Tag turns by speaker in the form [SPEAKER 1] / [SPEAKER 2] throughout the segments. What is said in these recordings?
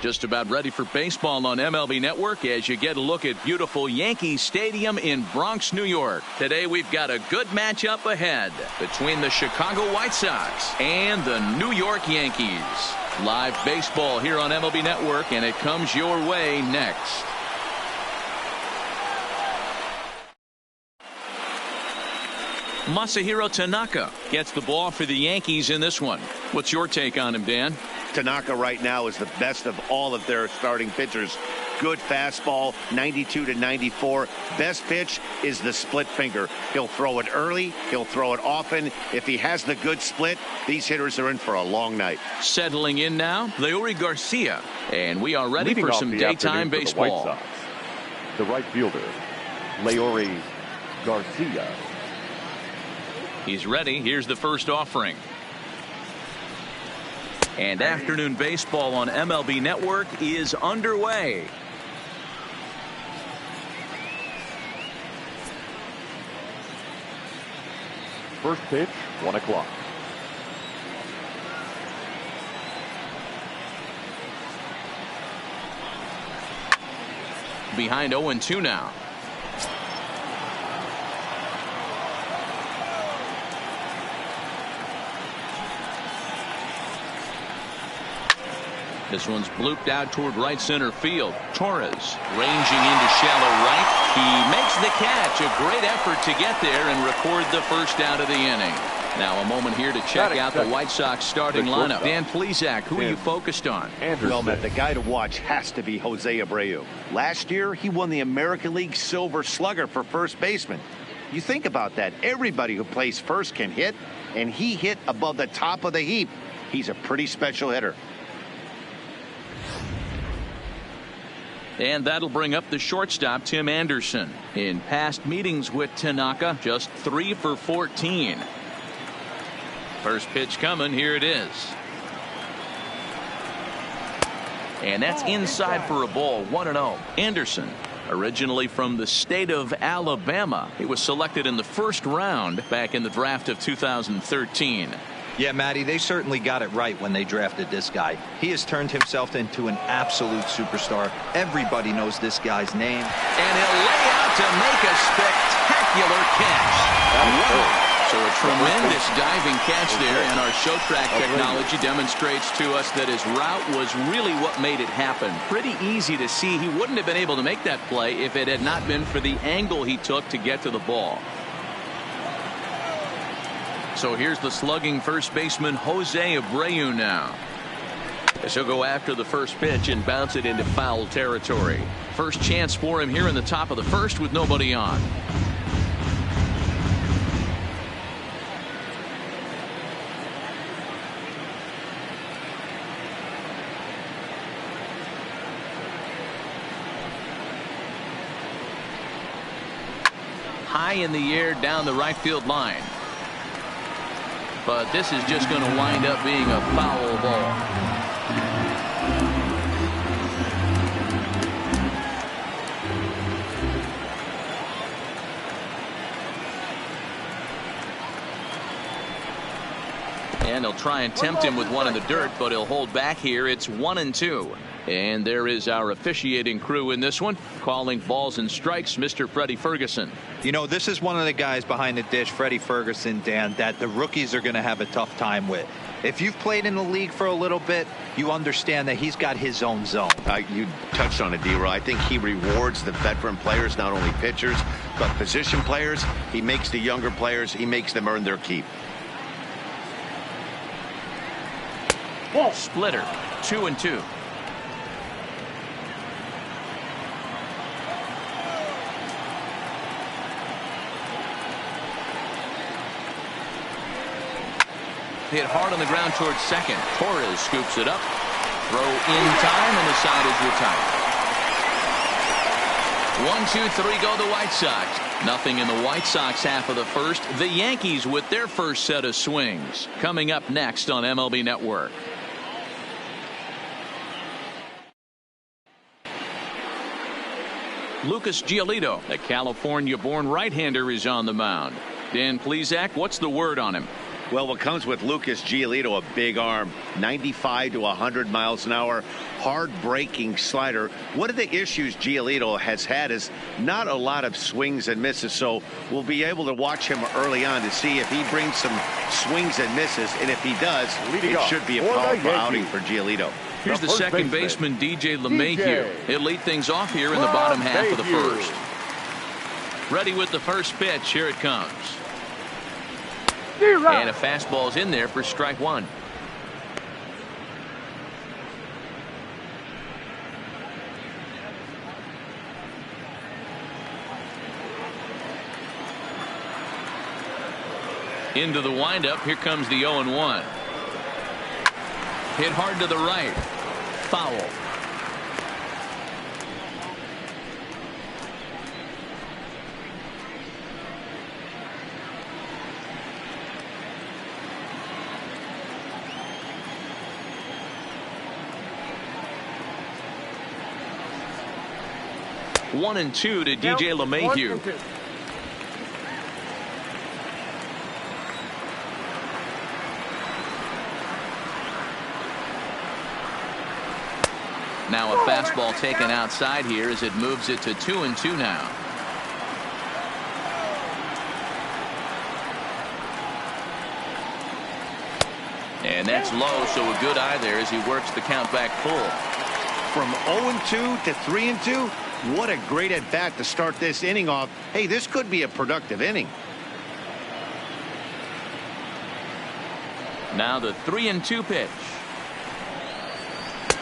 [SPEAKER 1] Just about ready for baseball on MLB Network as you get a look at beautiful Yankee Stadium in Bronx, New York. Today we've got a good matchup ahead between the Chicago White Sox and the New York Yankees. Live baseball here on MLB Network, and it comes your way next. Masahiro Tanaka gets the ball for the Yankees in this one. What's your take on him, Dan?
[SPEAKER 2] Tanaka right now is the best of all of their starting pitchers. Good fastball, 92 to 94. Best pitch is the split finger. He'll throw it early. He'll throw it often. If he has the good split, these hitters are in for a long night.
[SPEAKER 1] Settling in now, Leury Garcia. And we are ready
[SPEAKER 3] Leading
[SPEAKER 1] for
[SPEAKER 3] off
[SPEAKER 1] some
[SPEAKER 3] the
[SPEAKER 1] daytime
[SPEAKER 3] afternoon for
[SPEAKER 1] baseball.
[SPEAKER 3] the White Sox, the right fielder, Leury Garcia.
[SPEAKER 1] He's ready. Here's the first offering. And afternoon baseball on MLB Network is underway.
[SPEAKER 3] First pitch, 1 o'clock.
[SPEAKER 1] Behind 0-2 now. This one's blooped out toward right center field. Torres ranging into shallow right. He makes the catch. A great effort to get there and record the first out of the inning. Now a moment here to check out the White Sox starting lineup. Dan Plesac, who are you focused on?
[SPEAKER 2] Well, Matt, the guy to watch has to be Jose Abreu. Last year, he won the American League Silver Slugger for first baseman. You think about that. Everybody who plays first can hit, and he hit above the top of the heap. He's a pretty special hitter.
[SPEAKER 1] And that'll bring up the shortstop, Tim Anderson. In past meetings with Tanaka, just 3 for 14. First pitch coming. Here it is. And that's inside for a ball. 1-0. Anderson, originally from the state of Alabama. He was selected in the first round back in the draft of 2013.
[SPEAKER 4] Yeah, Matty, they certainly got it right when they drafted this guy. He has turned himself into an absolute superstar. Everybody knows this guy's name.
[SPEAKER 1] And he'll lay out to make a spectacular catch. So a tremendous diving catch there, and our show track technology demonstrates to us that his route was really what made it happen. Pretty easy to see he wouldn't have been able to make that play if it had not been for the angle he took to get to the ball. So here's the slugging first baseman Jose Abreu now. As he'll go after the first pitch and bounce it into foul territory. First chance for him here in the top of the first with nobody on. High in the air down the right field line. But this is just going to wind up being a foul ball. And they'll try and tempt him with one in the dirt, but he'll hold back here. It's 1-2. And there is our officiating crew in this one, calling balls and strikes, Mr. Freddie Ferguson.
[SPEAKER 4] You know, this is one of the guys behind the dish, Freddie Ferguson, Dan, that the rookies are going to have a tough time with. If you've played in the league for a little bit, you understand that he's got his own zone.
[SPEAKER 2] You touched on it, D-Roy. I think he rewards the veteran players, not only pitchers, but position players. He makes the younger players, he makes them earn their keep.
[SPEAKER 1] Splitter, 2-2. Hit hard on the ground towards second. Torres scoops it up. Throw in time, and the side is retired. 1, 2, 3 go the White Sox. Nothing in the White Sox half of the first. The Yankees with their first set of swings. Coming up next on MLB Network. Lucas Giolito, a California-born right-hander, is on the mound. Dan Plesac, what's the word on him?
[SPEAKER 2] Well, what comes with Lucas Giolito, a big arm, 95 to 100 miles an hour, hard-breaking slider. One of the issues Giolito has had is not a lot of swings and misses, so we'll be able to watch him early on to see if he brings some swings and misses, and if he does, it should be a powerful outing for Giolito.
[SPEAKER 1] Here's the second baseman, DJ LeMahieu. He'll lead things off here in the bottom half of the first. Ready with the first pitch. Here it comes. And a fastball's in there for strike one. Into the windup. Here comes the 0-1. Hit hard to the right. Foul. One and two to DJ LeMahieu. Now a fastball taken outside here as it moves it to 2-2 now. And that's low, so a good eye there as he works the count back full.
[SPEAKER 2] From 0-2 to 3-2, what a great at bat to start this inning off. Hey, this could be a productive inning.
[SPEAKER 1] Now the 3-2 pitch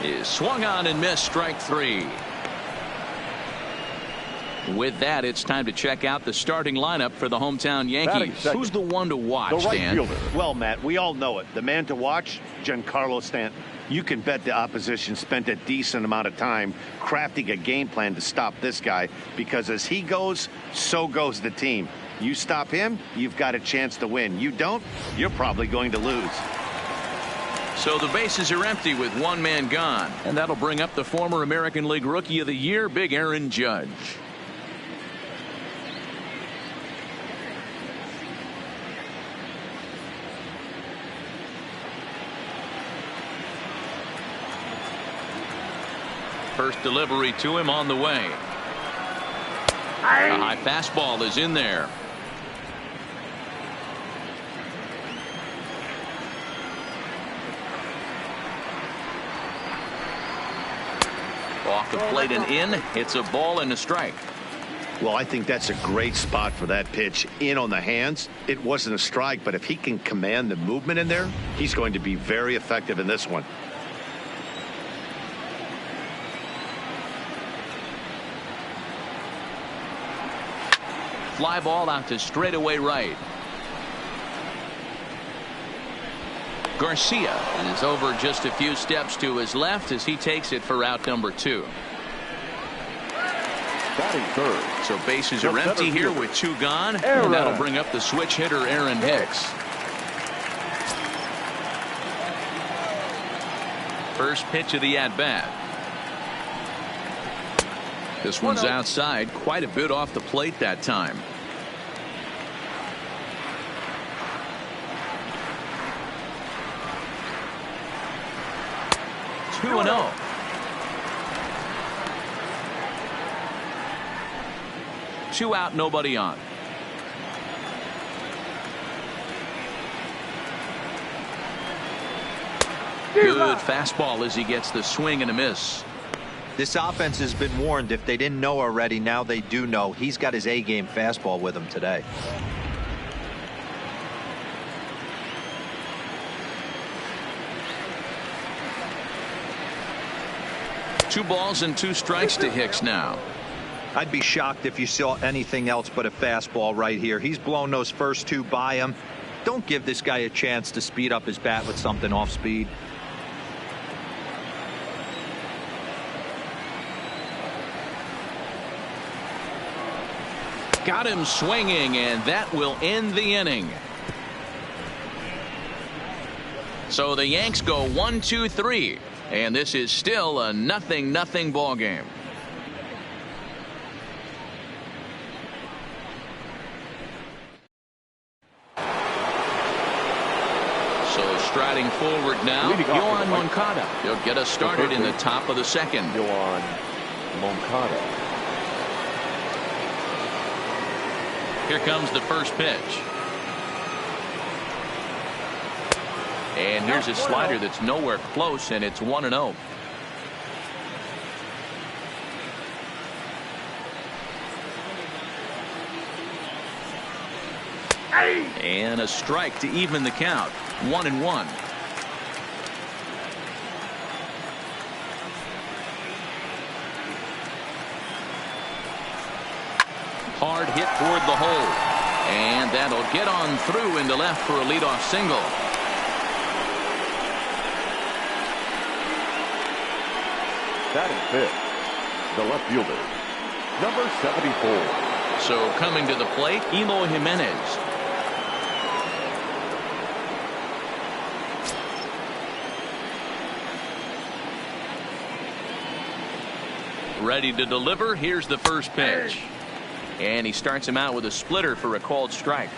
[SPEAKER 1] is swung on and missed, strike three. With that, it's time to check out the starting lineup for the hometown Yankees. Who's the one to watch, Dan?
[SPEAKER 2] Well, Matt, we all know it. The man to watch, Giancarlo Stanton. You can bet the opposition spent a decent amount of time crafting a game plan to stop this guy, because as he goes, so goes the team. You stop him, you've got a chance to win. You don't, you're probably going to lose.
[SPEAKER 1] So the bases are empty with one man gone, and that'll bring up the former American League Rookie of the Year, Big Aaron Judge. First delivery to him on the way. A high fastball is in there. Off the plate and in. It's a ball and a strike.
[SPEAKER 2] Well, I think that's a great spot for that pitch. In on the hands. It wasn't a strike, but if he can command the movement in there, he's going to be very effective in this one.
[SPEAKER 1] Fly ball out to straightaway right. Garcia is over just a few steps to his left as he takes it for out number two. So bases are empty here with two gone, and that'll bring up the switch hitter Aaron Hicks. First pitch of the at-bat. This one's outside, quite a bit off the plate that time. 2-0. Two out, nobody on. Good fastball as he gets the swing and a miss.
[SPEAKER 4] This offense has been warned. If they didn't know already, now they do know. He's got his A-game fastball with him today.
[SPEAKER 1] Two balls and two strikes to Hicks now.
[SPEAKER 4] I'd be shocked if you saw anything else but a fastball right here. He's blown those first two by him. Don't give this guy a chance to speed up his bat with something off speed.
[SPEAKER 1] Got him swinging, and that will end the inning. So the Yanks go 1-2-3, and this is still a 0-0 ball game. Striding forward now, Yoan Moncada. He'll get us started in the top of the second.
[SPEAKER 3] Yoan Moncada.
[SPEAKER 1] Here comes the first pitch. And here's a slider that's nowhere close, and it's 1-0. And a strike to even the count. 1-1. Hard hit toward the hole. And that'll get on through into left for a leadoff single.
[SPEAKER 3] Batting fifth, the left fielder, number 74.
[SPEAKER 1] So coming to the plate, Eloy Jimenez. Ready to deliver. Here's the first pitch. And he starts him out with a splitter for a called strike.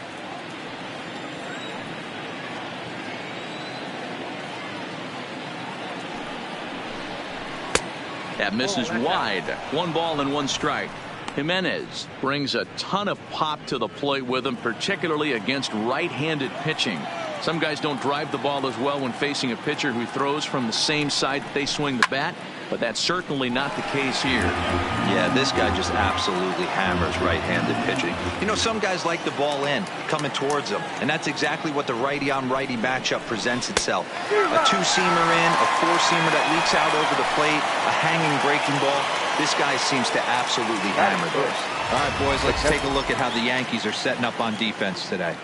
[SPEAKER 1] That misses wide. 1 ball and 1 strike. Jimenez brings a ton of pop to the plate with him, particularly against right-handed pitching. Some guys don't drive the ball as well when facing a pitcher who throws from the same side that they swing the bat, but that's certainly not the case here.
[SPEAKER 4] Yeah, this guy just absolutely hammers right-handed pitching. You know, some guys like the ball in, coming towards them, and that's exactly what the righty-on-righty matchup presents itself. A 2-seamer in, a 4-seamer that leaks out over the plate, a hanging breaking ball. This guy seems to absolutely hammer those. All right, boys, let's take a look at how the Yankees are setting up on defense today.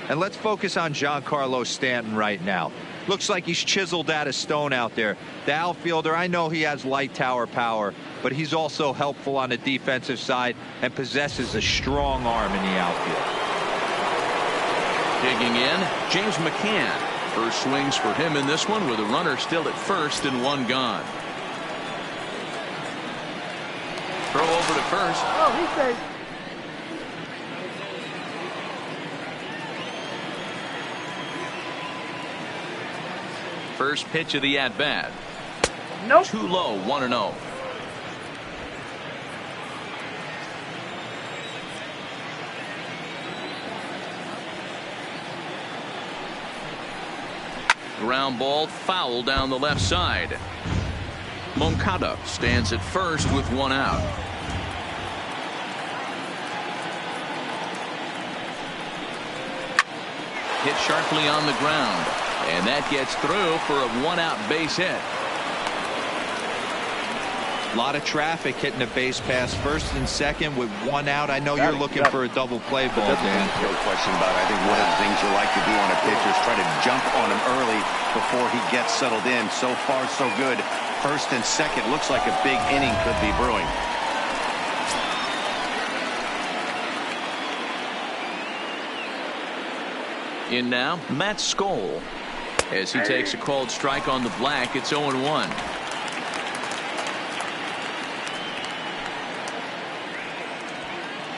[SPEAKER 4] And let's focus on Giancarlo Stanton right now. Looks like he's chiseled out of stone out there. The outfielder, I know he has light tower power, but he's also helpful on the defensive side and possesses a strong arm in the outfield.
[SPEAKER 1] Digging in, James McCann. First swings for him in this one with a runner still at first and 1 gone. Throw over to first.
[SPEAKER 5] Oh, he's safe.
[SPEAKER 1] First pitch of the at-bat.
[SPEAKER 5] Nope.
[SPEAKER 1] Too low, 1-0. Ground ball foul down the left side. Moncada stands at first with 1 out. Hit sharply on the ground. And that gets through for a 1-out base hit.
[SPEAKER 4] A lot of traffic hitting the base pass first and second with 1 out. I know you're looking for a double play ball, Dan.
[SPEAKER 2] No question about it. I think one of the things you like to do on a pitcher is try to jump on him early before he gets settled in. So far, so good. First and second looks like a big inning could be brewing.
[SPEAKER 1] In now, Matt Skoll. As he takes a called strike on the black, it's 0-1.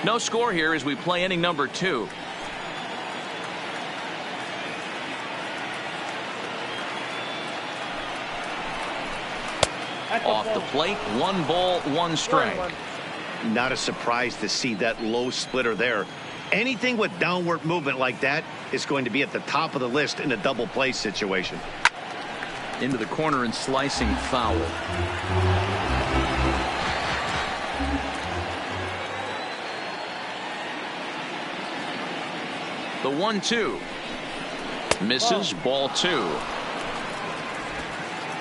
[SPEAKER 1] No score here as we play inning number 2. Off the plate, 1 ball, 1 strike.
[SPEAKER 2] Not a surprise to see that low splitter there. Anything with downward movement like that is going to be at the top of the list in a double play situation.
[SPEAKER 1] Into the corner and slicing foul. The 1-2. Misses, ball 2.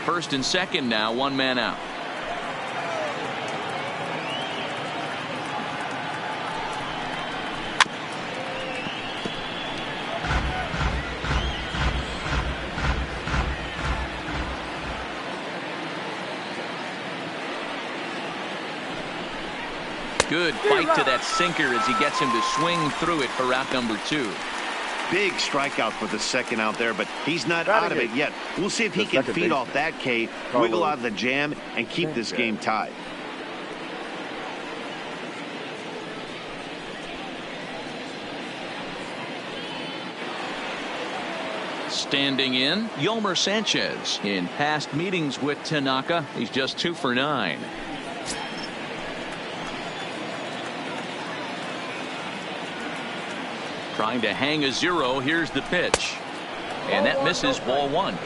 [SPEAKER 1] First and second now, 1 man out. Good fight to that sinker as he gets him to swing through it for out number 2.
[SPEAKER 2] Big strikeout for the second out there, but he's not out of it yet. We'll see if he can feed off that K, wiggle out of the jam, and keep this game tied.
[SPEAKER 1] Standing in, Yolmer Sanchez. In past meetings with Tanaka, he's just 2 for 9. Trying to hang a 0. Here's the pitch. And that misses, ball 1.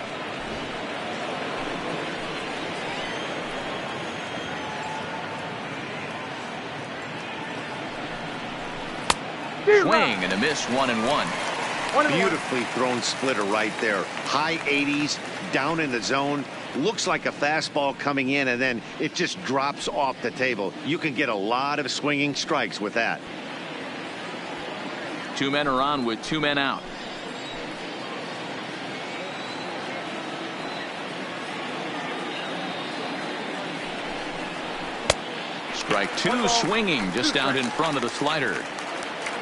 [SPEAKER 1] Swing and a miss, 1-1.
[SPEAKER 2] Beautifully thrown splitter right there. High 80s, down in the zone. Looks like a fastball coming in, and then it just drops off the table. You can get a lot of swinging strikes with that.
[SPEAKER 1] 2 men are on with 2 men out. Strike 2, swinging just out in front of the slider.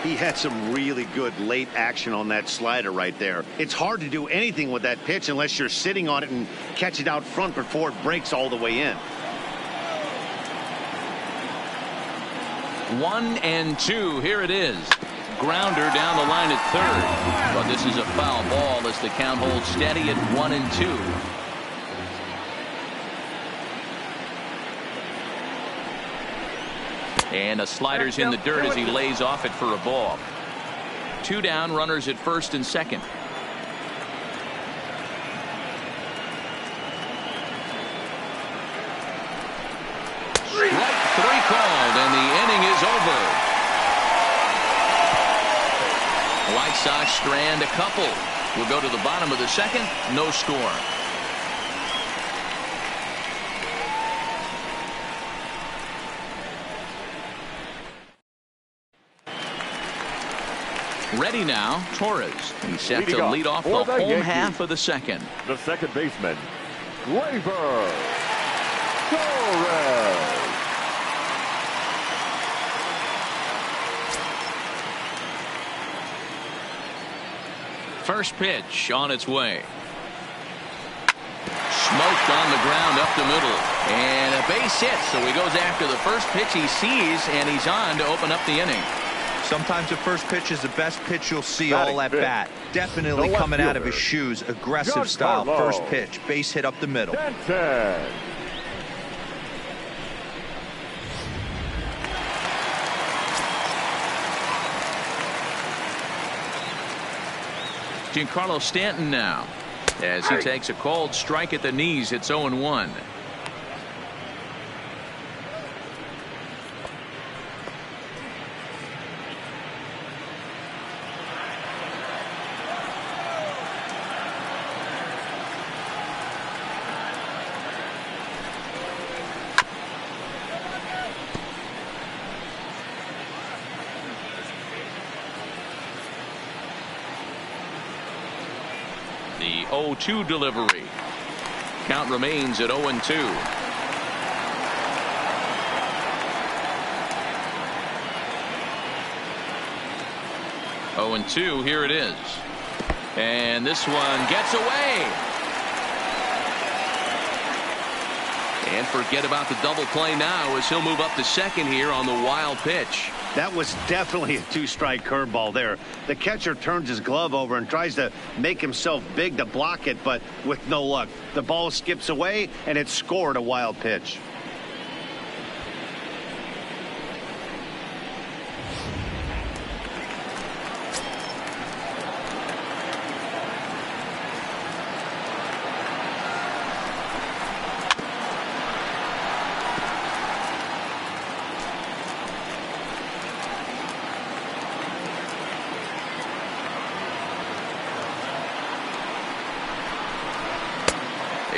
[SPEAKER 2] He had some really good late action on that slider right there. It's hard to do anything with that pitch unless you're sitting on it and catch it out front before it breaks all the way in.
[SPEAKER 1] 1-2. Here it is. Grounder down the line at third. But this is a foul ball as the count holds steady at 1-2. And a slider's in the dirt as he lays off it for a ball. 2 down, runners at first and second. Strike 3 called, and the inning is over. White Sox strand a couple. We'll go to the bottom of the second. No score. Ready now, Torres. He's set to lead off the home half of the second.
[SPEAKER 3] The second baseman, Gleyber Torres.
[SPEAKER 1] First pitch on its way. Smoked on the ground up the middle. And a base hit, so he goes after the first pitch he sees, and he's on to open up the inning.
[SPEAKER 4] Sometimes the first pitch is the best pitch you'll see all at bat. Definitely coming out of his shoes. Aggressive style. First pitch. Base hit up the middle.
[SPEAKER 1] Giancarlo Stanton now as he takes a cold strike at the knees. It's 0-1. The 0-2 delivery. Count remains at 0-2. Oh, and 2. Here it is. And this one gets away. And forget about the double play now as he'll move up to second here on the wild pitch.
[SPEAKER 2] That was definitely a 2-strike curveball there. The catcher turns his glove over and tries to make himself big to block it, but with no luck. The ball skips away, and it scored a wild pitch.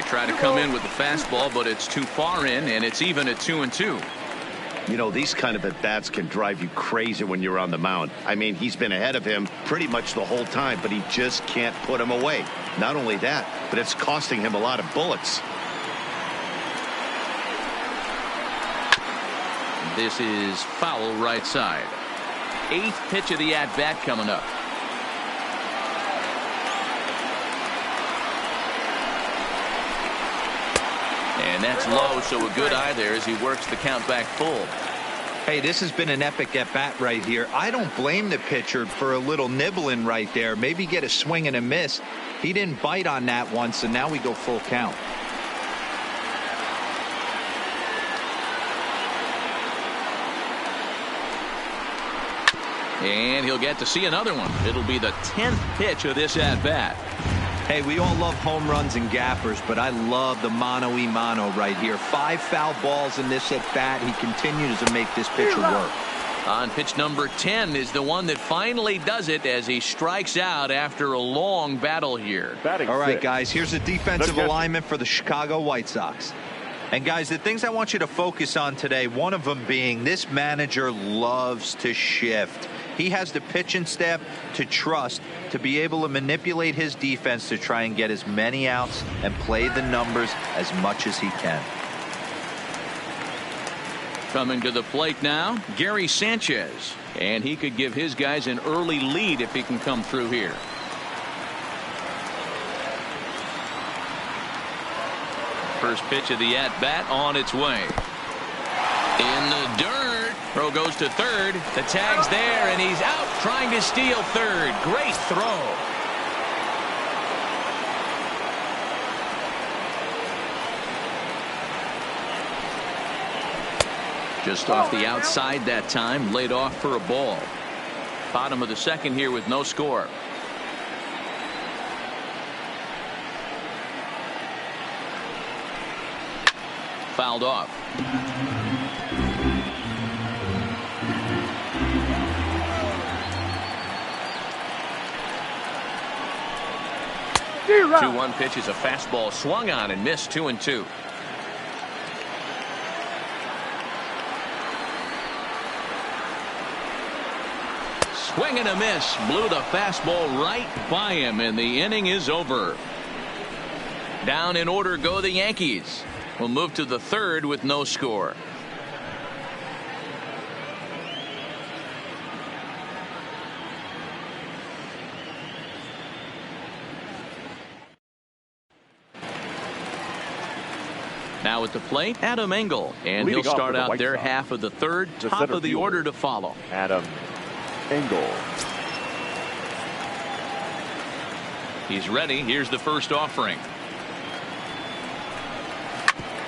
[SPEAKER 1] Try to come in with the fastball, but it's too far in, and it's even at 2-2.
[SPEAKER 2] You know, these kind of at-bats can drive you crazy when you're on the mound. I mean, he's been ahead of him pretty much the whole time, but he just can't put him away. Not only that, but it's costing him a lot of bullets.
[SPEAKER 1] This is foul right side. 8th pitch of the at-bat coming up. And that's low, so a good eye there as he works the count back full.
[SPEAKER 4] Hey, this has been an epic at-bat right here. I don't blame the pitcher for a little nibbling right there. Maybe get a swing and a miss. He didn't bite on that one, so now we go full count.
[SPEAKER 1] And he'll get to see another one. It'll be the 10th pitch of this at-bat.
[SPEAKER 4] Hey, we all love home runs and gappers, but I love the mano-a-mano right here. 5 foul balls in this at-bat. He continues to make this pitcher work.
[SPEAKER 1] On pitch number 10 is the one that finally does it as he strikes out after a long battle here.
[SPEAKER 4] All right, guys, here's the defensive alignment for the Chicago White Sox. And, guys, the things I want you to focus on today, one of them being this manager loves to shift. He has the pitching staff to trust to be able to manipulate his defense to try and get as many outs and play the numbers as much as he can.
[SPEAKER 1] Coming to the plate now, Gary Sanchez. And he could give his guys an early lead if he can come through here. First pitch of the at-bat on its way. In the dirt. Throw goes to third. The tag's there, and he's out trying to steal third. Great throw. Just off the outside that time, laid off for a ball. Bottom of the second here with no score. Fouled off.
[SPEAKER 5] Zero.
[SPEAKER 1] 2-1 pitch is a fastball swung on and missed. 2-2. Swing and a miss. Blew the fastball right by him, and the inning is over. Down in order go the Yankees. We'll move to the third with no score. Now at the plate, Adam Engel, and he'll start out their half of the third. Top of the order to follow.
[SPEAKER 3] Adam Engel.
[SPEAKER 1] He's ready. Here's the first offering.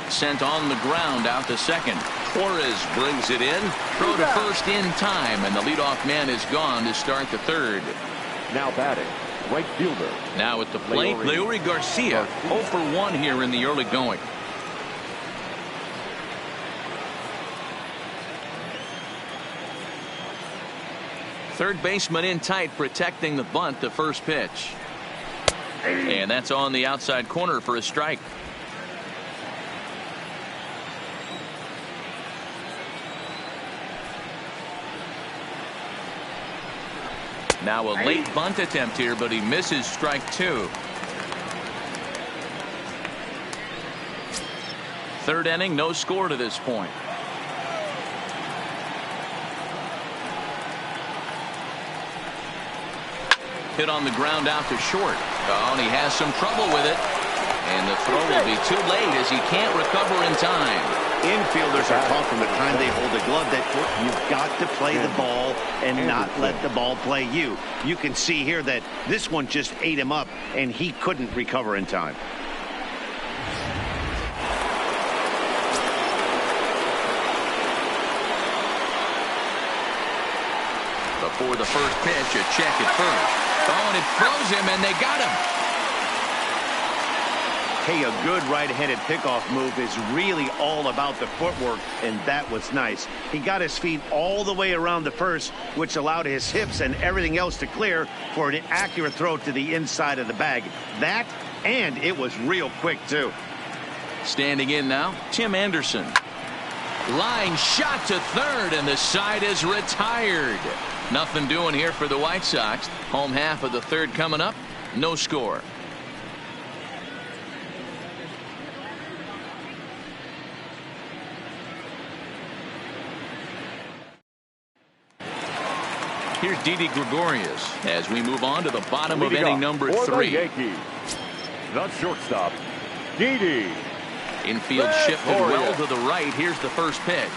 [SPEAKER 1] Sent on the ground out to second. Torres brings it in. Throw to first in time, and the leadoff man is gone to start the third.
[SPEAKER 3] Now batting, right fielder.
[SPEAKER 1] Now at the plate, Leury Garcia. 0 for 1 here in the early going. Third baseman in tight, protecting the bunt. The first pitch. And that's on the outside corner for a strike. Now a late bunt attempt here, but he misses strike 2. Third inning, no score to this point. Hit on the ground out to short. Oh, and he has some trouble with it. And the throw will be too late as he can't recover in time.
[SPEAKER 2] Infielders are taught from the time they hold the glove that you've got to play the ball and not let the ball play you. You can see here that this one just ate him up, and he couldn't recover in time.
[SPEAKER 1] Before the first pitch, a check at first. Oh, and it froze him, and they got him.
[SPEAKER 2] Hey, a good right-handed pickoff move is really all about the footwork, and that was nice. He got his feet all the way around the first, which allowed his hips and everything else to clear for an accurate throw to the inside of the bag. That, and it was real quick, too.
[SPEAKER 1] Standing in now, Tim Anderson. Line shot to third, and the side is retired. Nothing doing here for the White Sox. Home half of the third coming up. No score. Here's Didi Gregorius as we move on to the bottom of inning number 3.
[SPEAKER 3] The Yankees, the shortstop, Didi.
[SPEAKER 1] Infield shifted well to the right. Here's the first pitch.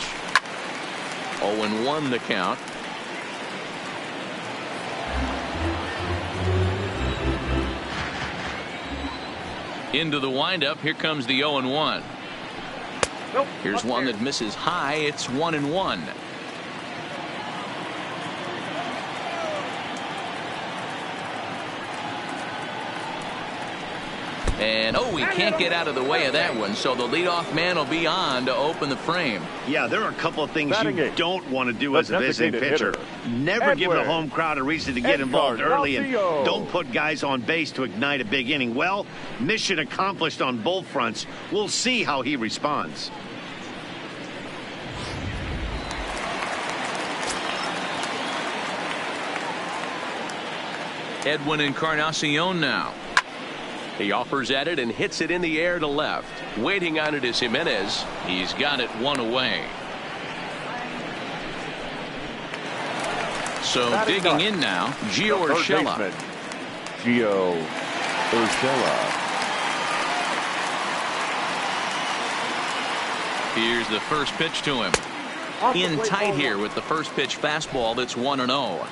[SPEAKER 1] 0-1 the count. Into the windup. Here comes the 0-1.
[SPEAKER 5] Nope.
[SPEAKER 1] Here's one that misses high. It's 1-1. And oh, he can't get out of the way of that one, so the leadoff man will be on to open the frame.
[SPEAKER 2] Yeah, there are a couple of things
[SPEAKER 3] Batting
[SPEAKER 2] you
[SPEAKER 3] eighth.
[SPEAKER 2] don't want to do
[SPEAKER 3] The
[SPEAKER 2] as a visiting pitcher.
[SPEAKER 3] designated
[SPEAKER 2] Never give the
[SPEAKER 3] Edward.
[SPEAKER 2] home crowd a reason to get involved
[SPEAKER 3] Edgar
[SPEAKER 2] early, and
[SPEAKER 3] Garcia.
[SPEAKER 2] don't put guys on base to ignite a big inning. Well, mission accomplished on both fronts. We'll see how he responds.
[SPEAKER 1] Edwin Encarnacion now.
[SPEAKER 6] He offers at it and hits it in the air to left. Waiting on it is Jimenez.
[SPEAKER 1] He's got it one away. So
[SPEAKER 3] Batting
[SPEAKER 1] digging
[SPEAKER 3] ninth.
[SPEAKER 1] in now, Gio
[SPEAKER 3] The third
[SPEAKER 1] Urshela.
[SPEAKER 3] baseman, Gio Urshela.
[SPEAKER 1] Here's the first pitch to him.
[SPEAKER 5] Off the
[SPEAKER 1] In
[SPEAKER 5] plate,
[SPEAKER 1] tight
[SPEAKER 5] ball
[SPEAKER 1] here
[SPEAKER 5] one.
[SPEAKER 1] with the first pitch fastball that's 1-0.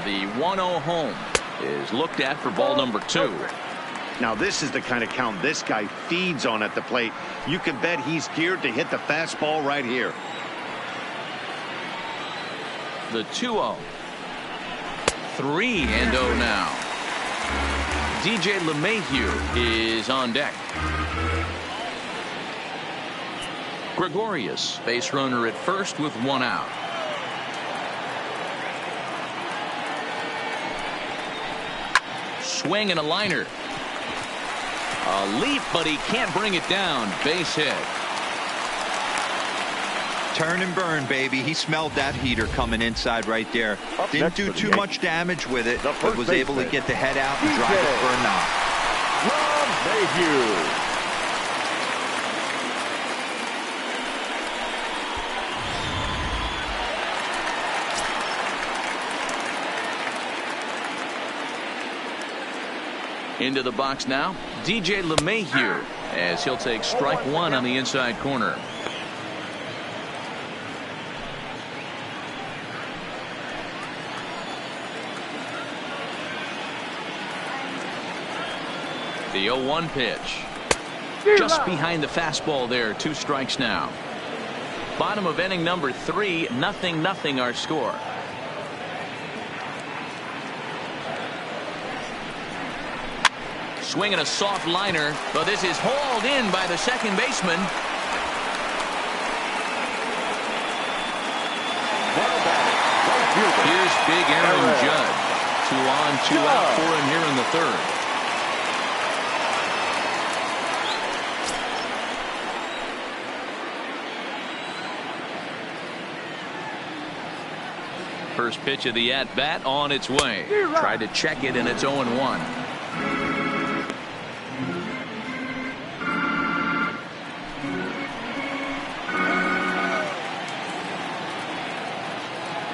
[SPEAKER 1] The 1-0 home is looked at for ball number 2.
[SPEAKER 2] Now, this is the kind of count this guy feeds on at the plate. You can bet he's geared to hit the fastball right here.
[SPEAKER 1] The 2-0. 3-0 now. DJ LeMahieu is on deck. Gregorius, base runner at first with 1 out. Swing and a liner. A leap, but he can't bring it down. Base hit.
[SPEAKER 4] Turn and burn, baby. He smelled that heater coming inside right there.
[SPEAKER 3] Up
[SPEAKER 4] Didn't
[SPEAKER 3] next
[SPEAKER 4] do
[SPEAKER 3] for the
[SPEAKER 4] too
[SPEAKER 3] Yankees,
[SPEAKER 4] much damage with it,
[SPEAKER 3] the
[SPEAKER 4] but
[SPEAKER 3] first
[SPEAKER 4] was able to
[SPEAKER 3] baseman,
[SPEAKER 4] get the head out and drive it for a knock.
[SPEAKER 3] Rob Mayhew.
[SPEAKER 1] Into the box now, DJ LeMahieu, as he'll take strike 1 on the inside corner. The 0-1 pitch. Just behind the fastball there. 2 strikes now. Bottom of inning number 3, 0-0 our score. Swinging a soft liner, but this is hauled in by the second baseman. Here's big Aaron Judge. 2 on, 2 out for him here in the 3rd. First pitch of the at-bat on its way. Tried to check it, and it's 0-1.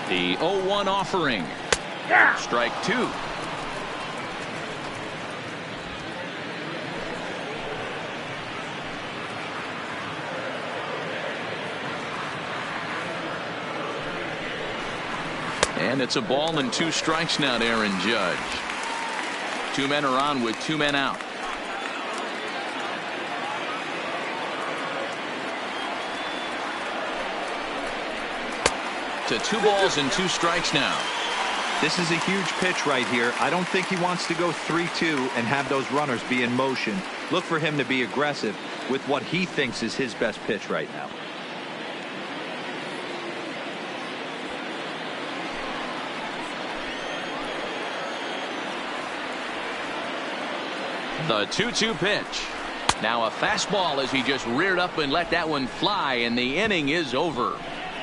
[SPEAKER 1] The 0-1 offering. Strike 2. And it's a ball and 2 strikes now to Aaron Judge. 2 men are on with 2 men out. To 2 balls and 2 strikes now.
[SPEAKER 4] This is a huge pitch right here. I don't think he wants to go 3-2 and have those runners be in motion. Look for him to be aggressive with what he thinks is his best pitch right now.
[SPEAKER 1] The 2-2 pitch. Now a fastball as he just reared up and let that one fly, and the inning is over.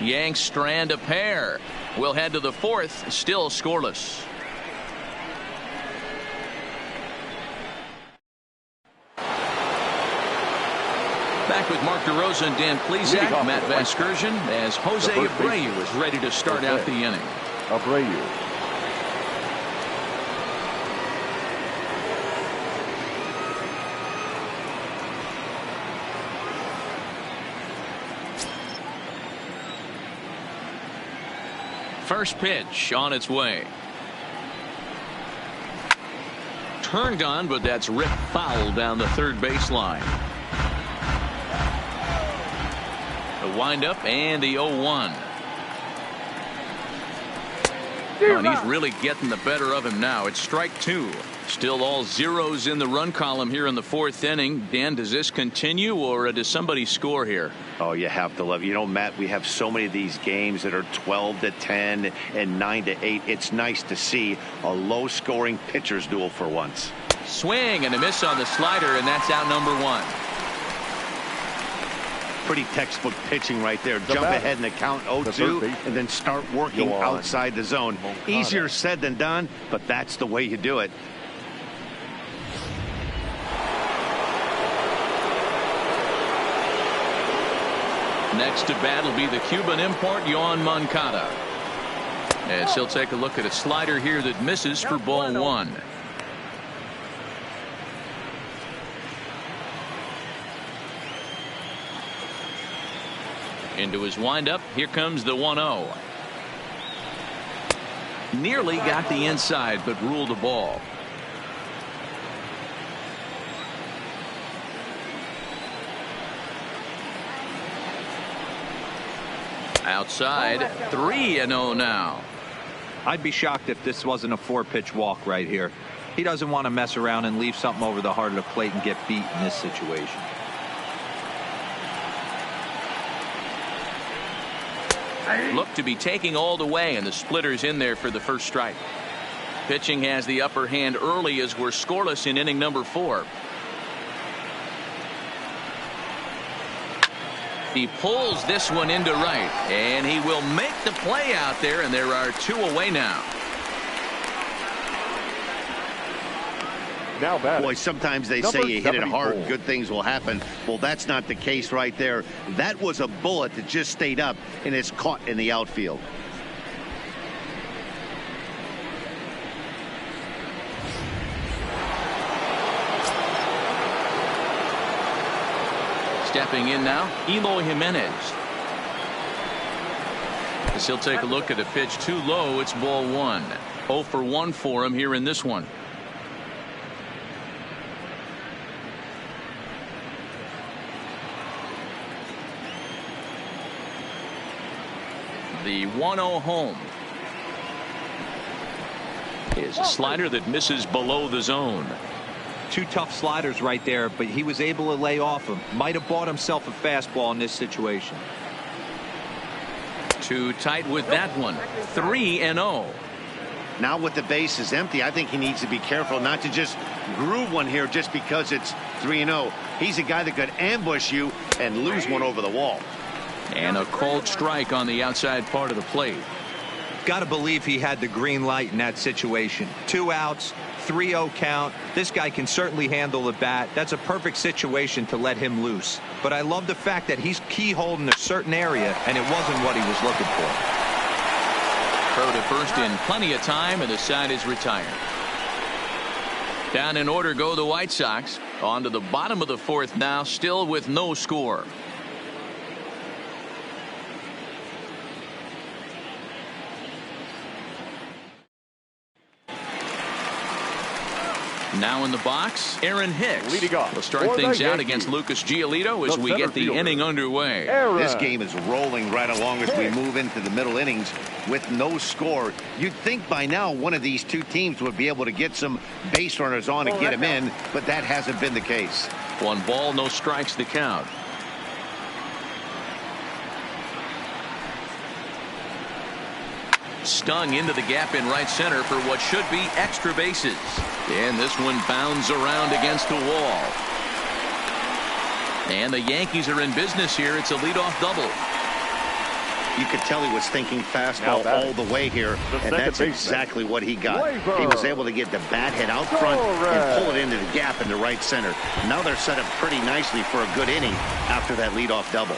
[SPEAKER 1] Yanks strand a pair. We'll head to the 4th, still scoreless. Back with Mark DeRosa and Dan Plesac, Matt Vasgersian, as Jose Abreu is ready to start out the inning.
[SPEAKER 3] Abreu.
[SPEAKER 1] First pitch on its way. Turned on, but that's ripped foul down the third baseline. The windup and the 0-1. And he's really getting the better of him now. It's strike two. Still all zeros in the run column here in the fourth inning. Dan, does this continue, or does somebody score here?
[SPEAKER 2] Oh, you have to love it. You know, Matt, we have so many of these games that are 12-10 and 9-8. It's nice to see a low-scoring pitcher's duel for once.
[SPEAKER 1] Swing and a miss on the slider, and that's out number one.
[SPEAKER 2] Pretty textbook pitching right there. Jump ahead in the count 0-2 and then start working outside the zone. Easier said than done, but that's the way you do it.
[SPEAKER 1] Next to bat will be the Cuban import, Yoan Moncada. As he'll take a look at a slider here that misses for ball one. Into his windup. Here comes the 1-0. Nearly got the inside, but ruled a ball. Outside, 3-0 now.
[SPEAKER 4] I'd be shocked if this wasn't a 4-pitch walk right here. He doesn't want to mess around and leave something over the heart of the plate and get beat in this situation.
[SPEAKER 1] Look to be taking all the way, and the splitter's in there for the first strike. Pitching has the upper hand early as we're scoreless in inning number 4. He pulls this one into right, and he will make the play out there, and there are 2 away now.
[SPEAKER 3] Now batting.
[SPEAKER 2] Boy, sometimes they say you hit it hard, good things will happen. Well, that's not the case right there. That was a bullet that just stayed up and is caught in the outfield.
[SPEAKER 1] Stepping in now, Eloy Jimenez. As he'll take a look at a pitch too low, it's ball one. 0 for 1 for him here in this one. The 1-0 home is a slider that misses below the zone.
[SPEAKER 4] 2 tough sliders right there, but he was able to lay off him. Might have bought himself a fastball in this situation.
[SPEAKER 1] Too tight with that one. 3-0.
[SPEAKER 2] Now with the base is empty, I think he needs to be careful not to just groove one here just because it's 3-0. He's a guy that could ambush you and lose one over the wall.
[SPEAKER 1] And a called strike on the outside part of the plate.
[SPEAKER 4] Got to believe he had the green light in that situation. 2 outs, 3-0 count. This guy can certainly handle the bat. That's a perfect situation to let him loose. But I love the fact that he's keyholed in a certain area, and it wasn't what he was looking for.
[SPEAKER 1] Throw to first in plenty of time, and the side is retired. Down in order go the White Sox. On to the bottom of the 4th now, still with no score. Now in the box, Aaron Hicks.
[SPEAKER 3] Leading off
[SPEAKER 1] will start things out against Lucas Giolito as we get the inning underway.
[SPEAKER 2] This game is rolling right along as we move into the middle innings with no score. You'd think by now one of these 2 teams would be able to get some base runners on and get them in, but that hasn't been the case.
[SPEAKER 1] 1 ball, no strikes, the count. Stung into the gap in right center for what should be extra bases. And this one bounds around against the wall. And the Yankees are in business here. It's a leadoff double.
[SPEAKER 2] You could tell he was thinking fastball all the way here, and that's exactly what he got. He was able to get the bat head out front and pull it into the gap into right center. Now they're set up pretty nicely for a good inning after that leadoff double.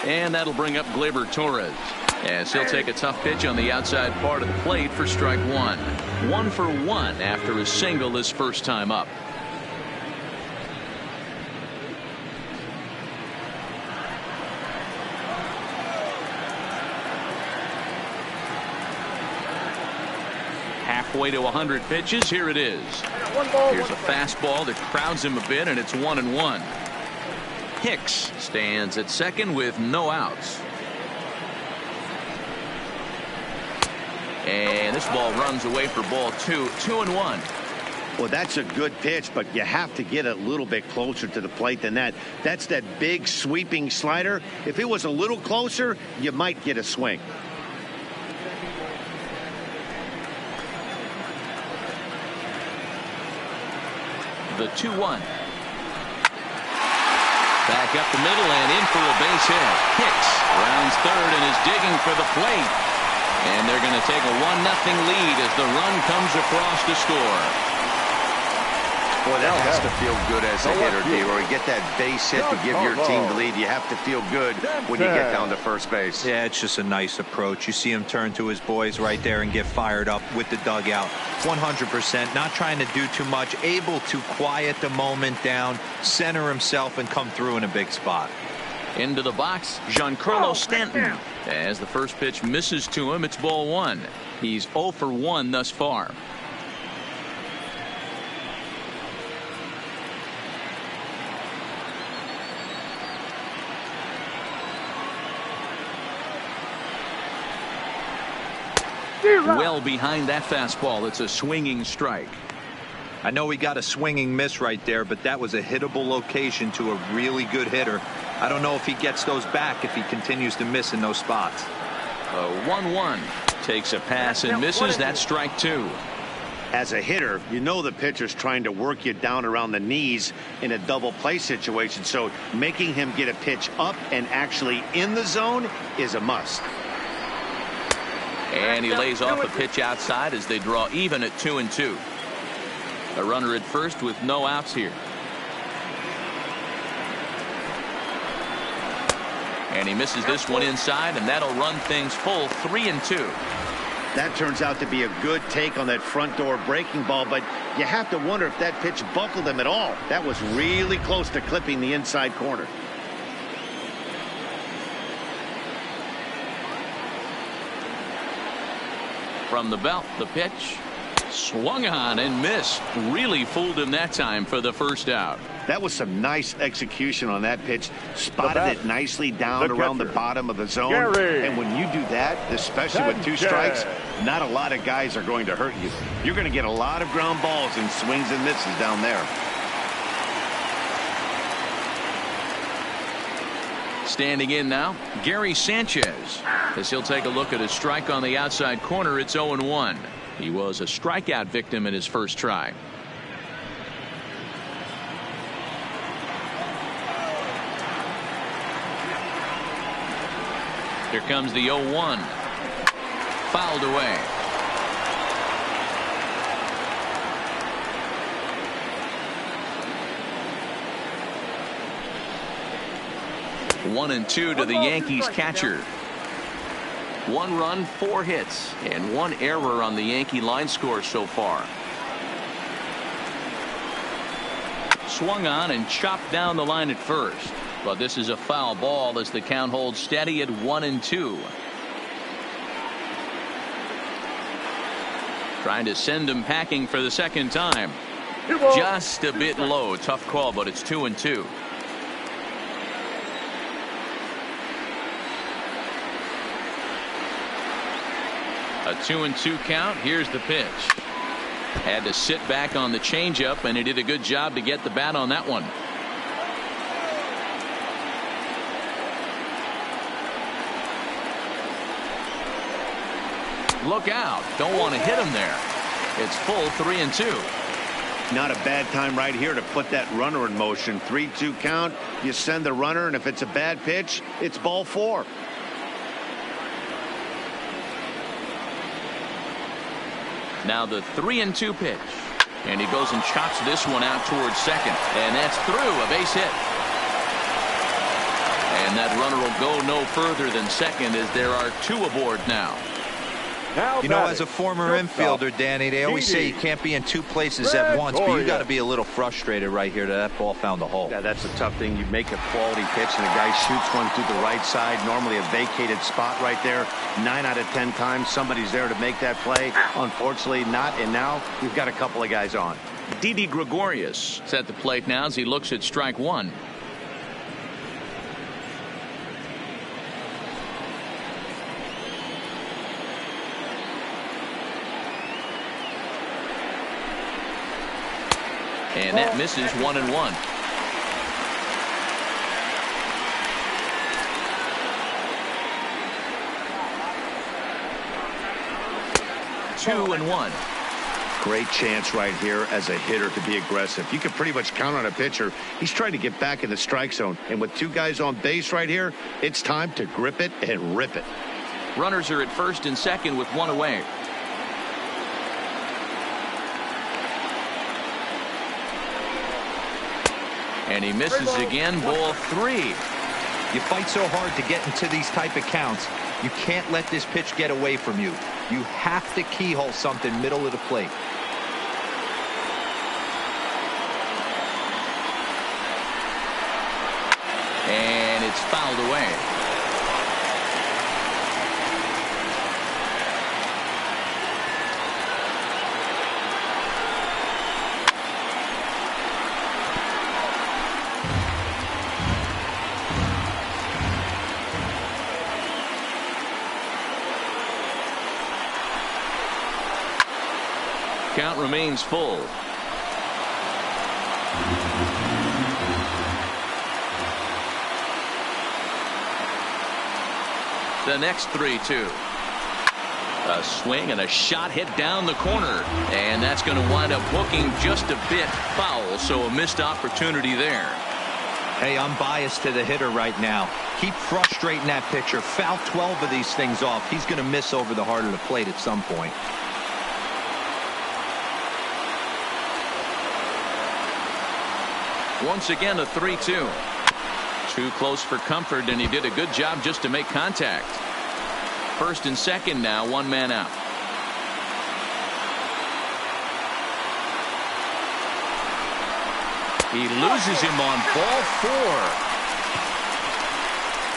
[SPEAKER 1] And that'll bring up Gleyber Torres as he'll take a tough pitch on the outside part of the plate for strike 1. 1 for 1 after a single his first time up. halfway to 100 pitches. Here it is. Here's a fastball that crowds him a bit, and it's 1-1. Hicks stands at second with no outs. And this ball runs away for ball 2. 2-1.
[SPEAKER 2] Well, that's a good pitch, but you have to get a little bit closer to the plate than that. That's that big sweeping slider. If it was a little closer, you might get a swing.
[SPEAKER 1] The 2-1. Back up the middle and in for a base hit. Hicks rounds third and is digging for the plate. And they're going to take a 1-0 lead as the run comes across to score.
[SPEAKER 2] Boy, that has to feel good as a hitter, D-Roy. Get that base hit to give your team the lead. You have to feel good when you get down to first base.
[SPEAKER 4] Yeah, it's just a nice approach. You see him turn to his boys right there and get fired up with the dugout. 100%, not trying to do too much, able to quiet the moment down, center himself, and come through in a big spot.
[SPEAKER 1] Into the box, Giancarlo Stanton. As the first pitch misses to him, it's ball 1. He's 0 for 1 thus far. Well behind that fastball. It's a swinging strike.
[SPEAKER 4] I know he got a swinging miss right there, but that was a hittable location to a really good hitter. I don't know if he gets those back if he continues to miss in those spots.
[SPEAKER 1] 1-1. Takes a pass and misses. That's strike 2.
[SPEAKER 2] As a hitter, you know the pitcher's trying to work you down around the knees in a double play situation, so making him get a pitch up and actually in the zone is a must.
[SPEAKER 1] And he lays off a pitch outside as they draw even at 2-2. A runner at first with no outs here. And he misses this one inside, and that'll run things full 3-2.
[SPEAKER 2] That turns out to be a good take on that front door breaking ball, but you have to wonder if that pitch buckled him at all. That was really close to clipping the inside corner.
[SPEAKER 1] From the belt, the pitch. Swung on and missed. Really fooled him that time for the first out.
[SPEAKER 2] That was some nice execution on that pitch. Spotted it nicely down around the bottom of the zone. And when you do that, especially with 2 strikes, not a lot of guys are going to hurt you. You're going to get a lot of ground balls and swings and misses down there.
[SPEAKER 1] Standing in now, Gary Sanchez, as he'll take a look at his strike on the outside corner. It's 0-1. He was a strikeout victim in his first try. Here comes the 0-1. Fouled away. One and 2 to the Yankees catcher. 1 run, 4 hits, and 1 error on the Yankee line score so far. Swung on and chopped down the line at first, but this is a foul ball as the count holds steady at 1-2. Trying to send him packing for the second time. Just a bit low. Tough call, but it's 2-2. A 2-2 count. Here's the pitch. Had to sit back on the changeup, and he did a good job to get the bat on that one. Look out. Don't want to hit him there. It's full 3-2.
[SPEAKER 2] Not a bad time right here to put that runner in motion. 3-2 count. You send the runner, and if it's a bad pitch, it's ball 4.
[SPEAKER 1] Now the 3-2 pitch, and he goes and chops this one out towards second, and that's through. A base hit, and that runner will go no further than second as there are 2 aboard now.
[SPEAKER 4] You know, as a former infielder, Danny, they always say you can't be in two places at once, but you got to be a little frustrated right here that ball found a hole.
[SPEAKER 2] Yeah, that's a tough thing. You make a quality pitch and a guy shoots one through the right side, normally a vacated spot right there. 9 out of 10 times somebody's there to make that play. Unfortunately not, and now you've got a couple of guys on.
[SPEAKER 1] Didi Gregorius is at the plate now as he looks at strike one. And that misses 1-1. Two and one.
[SPEAKER 2] Great chance right here as a hitter to be aggressive. You can pretty much count on a pitcher. He's trying to get back in the strike zone. And with two guys on base right here, it's time to grip it and rip it.
[SPEAKER 1] Runners are at first and second with one away. And he misses again, ball three.
[SPEAKER 4] You fight so hard to get into these type of counts. You can't let this pitch get away from you. You have to keyhole something middle of the plate.
[SPEAKER 1] And it's fouled away. Count remains full. The next 3-2. A swing and a shot hit down the corner. And that's going to wind up hooking just a bit foul. So a missed opportunity there.
[SPEAKER 4] Hey, I'm biased to the hitter right now. Keep frustrating that pitcher. Foul 12 of these things off. He's going to miss over the heart of the plate at some point.
[SPEAKER 1] Once again, a 3-2. Too close for comfort, and he did a good job just to make contact. First and second now, one man out. He loses him on ball four.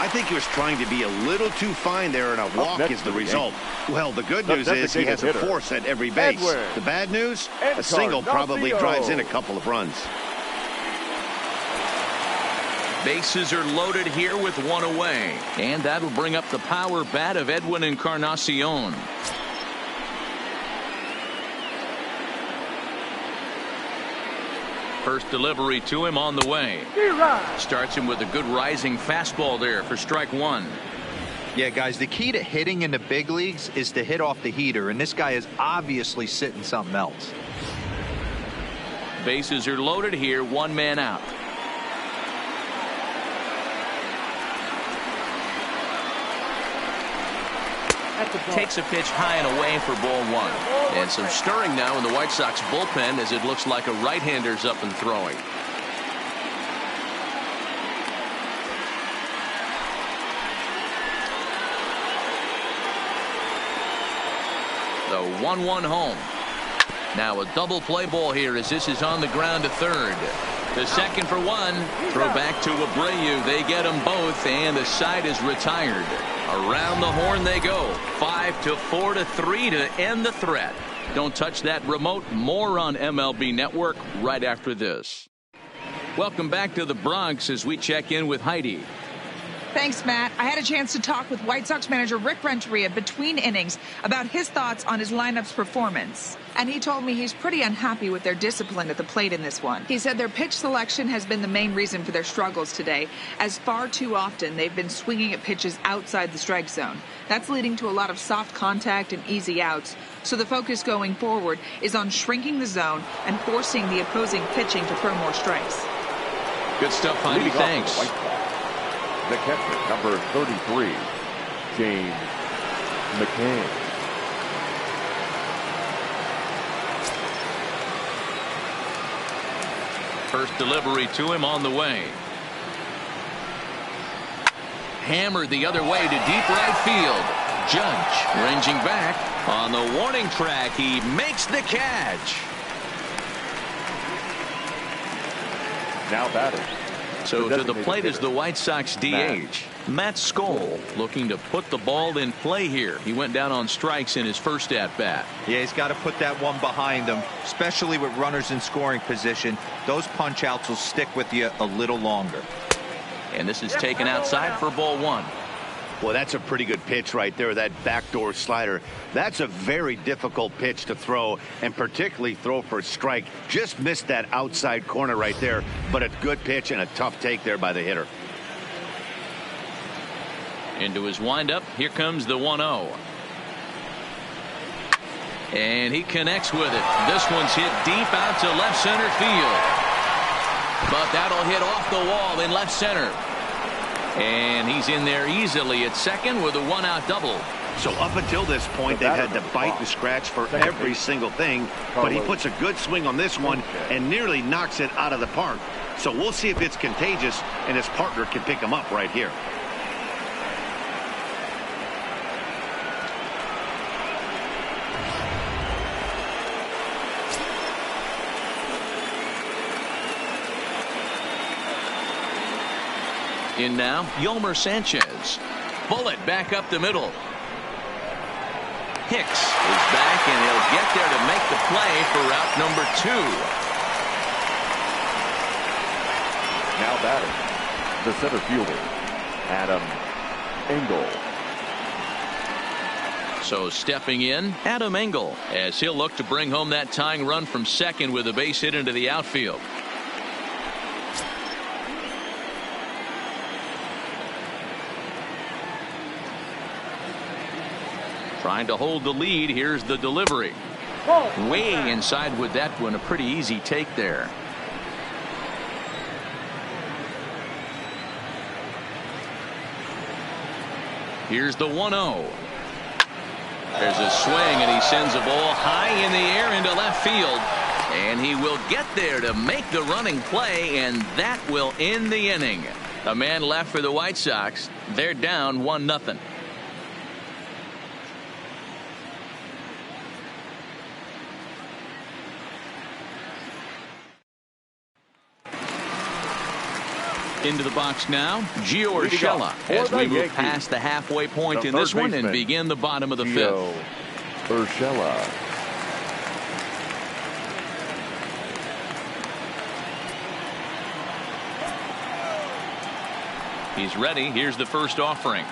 [SPEAKER 2] I think he was trying to be a little too fine there, and a walk is the result. Well, the good news is he has a force at every base. The bad news, a single probably drives in a couple of runs.
[SPEAKER 1] Bases are loaded here with one away. And that'll bring up the power bat of Edwin Encarnacion. First delivery to him on the way. Starts him with a good rising fastball there for strike one.
[SPEAKER 4] Yeah, guys, the key to hitting in the big leagues is to hit off the heater. And this guy is obviously sitting something else.
[SPEAKER 1] Bases are loaded here, one man out. Takes a pitch high and away for ball one. And some stirring now in the White Sox bullpen as it looks like a right-hander's up and throwing. The 1-1 home. Now a double play ball here as this is on the ground to third. The second for one. Throw back to Abreu. They get them both, and the side is retired. Around the horn they go. 5-4-3 to end the threat. Don't touch that remote. More on MLB Network right after this. Welcome back to the Bronx as we check in with Heidi.
[SPEAKER 7] Thanks, Matt. I had a chance to talk with White Sox manager Rick Renteria between innings about his thoughts on his lineup's performance. And he told me he's pretty unhappy with their discipline at the plate in this one. He said their pitch selection has been the main reason for their struggles today, as far too often they've been swinging at pitches outside the strike zone. That's leading to a lot of soft contact and easy outs. So the focus going forward is on shrinking the zone and forcing the opposing pitching to throw more strikes.
[SPEAKER 1] Good stuff, Heidi. Thanks.
[SPEAKER 3] The catcher, number 33, James McCann.
[SPEAKER 1] First delivery to him on the way. Hammered the other way to deep right field. Judge ranging back. On the warning track, he makes the catch.
[SPEAKER 3] Now batting.
[SPEAKER 1] So to the plate is the White Sox DH. Matt Skoll looking to put the ball in play here. He went down on strikes in his first at-bat.
[SPEAKER 4] Yeah, he's got to put that one behind him, especially with runners in scoring position. Those punch-outs will stick with you a little longer.
[SPEAKER 1] And this is taken outside for ball one.
[SPEAKER 2] Well, that's a pretty good pitch right there, that backdoor slider. That's a very difficult pitch to throw, and particularly throw for a strike. Just missed that outside corner right there, but a good pitch and a tough take there by the hitter.
[SPEAKER 1] Into his windup, here comes the 1-0. And he connects with it. This one's hit deep out to left center field. But that'll hit off the wall in left center. And he's in there easily at second with a one-out double.
[SPEAKER 2] So up until this point, they've had to bite and scratch for every single thing. But he puts a good swing on this one and nearly knocks it out of the park. So we'll see if it's contagious and his partner can pick him up right here.
[SPEAKER 1] In now, Yolmer Sanchez. Bullet back up the middle. Hicks is back, and he'll get there to make the play for route number 2.
[SPEAKER 3] Now batting, the center fielder, Adam Engel.
[SPEAKER 1] So stepping in, Adam Engel, as he'll look to bring home that tying run from second with a base hit into the outfield. Trying to hold the lead. Here's the delivery. Way inside with that one. A pretty easy take there. Here's the 1-0. There's a swing, and he sends a ball high in the air into left field. And he will get there to make the running play, and that will end the inning. A man left for the White Sox. They're down 1-0. Into the box now, Gio Urshela, as we move past the halfway point in this one and begin the bottom of the fifth.
[SPEAKER 3] Urshela.
[SPEAKER 1] He's ready. Here's the first offering.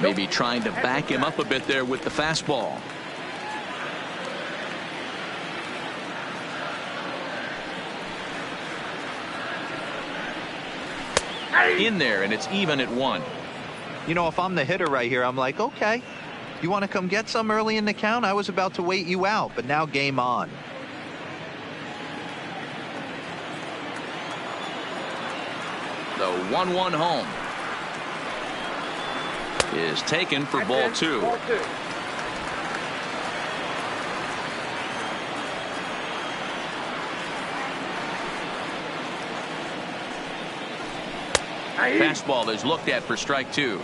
[SPEAKER 1] Maybe trying to back him up a bit there with the fastball. In there, and it's even at 1.
[SPEAKER 4] You know, if I'm the hitter right here, I'm like, okay, you want to come get some early in the count? I was about to wait you out, but now game on.
[SPEAKER 1] The 1-1 home is taken for ball 2. Fastball is looked at for strike 2.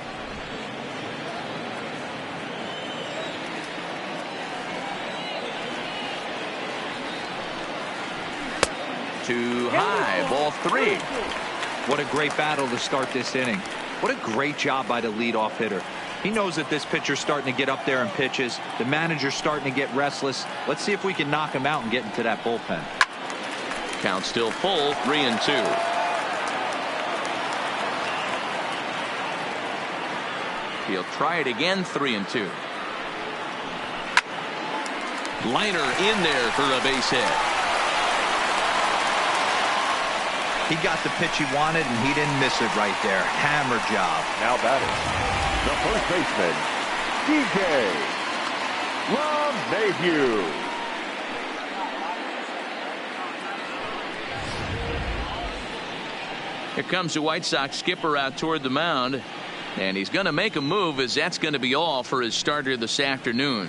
[SPEAKER 1] Too high, ball 3.
[SPEAKER 4] What a great battle to start this inning. What a great job by the leadoff hitter. He knows that this pitcher's starting to get up there in pitches. The manager's starting to get restless. Let's see if we can knock him out and get into that bullpen.
[SPEAKER 1] Count still full, 3-2. He'll try it again, 3-2. Liner in there for a base hit.
[SPEAKER 4] He got the pitch he wanted, and he didn't miss it right there. Hammer job.
[SPEAKER 3] Now batting, the first baseman, DJ LeMahieu.
[SPEAKER 1] Here comes the White Sox skipper out toward the mound. And he's going to make a move, as that's going to be all for his starter this afternoon.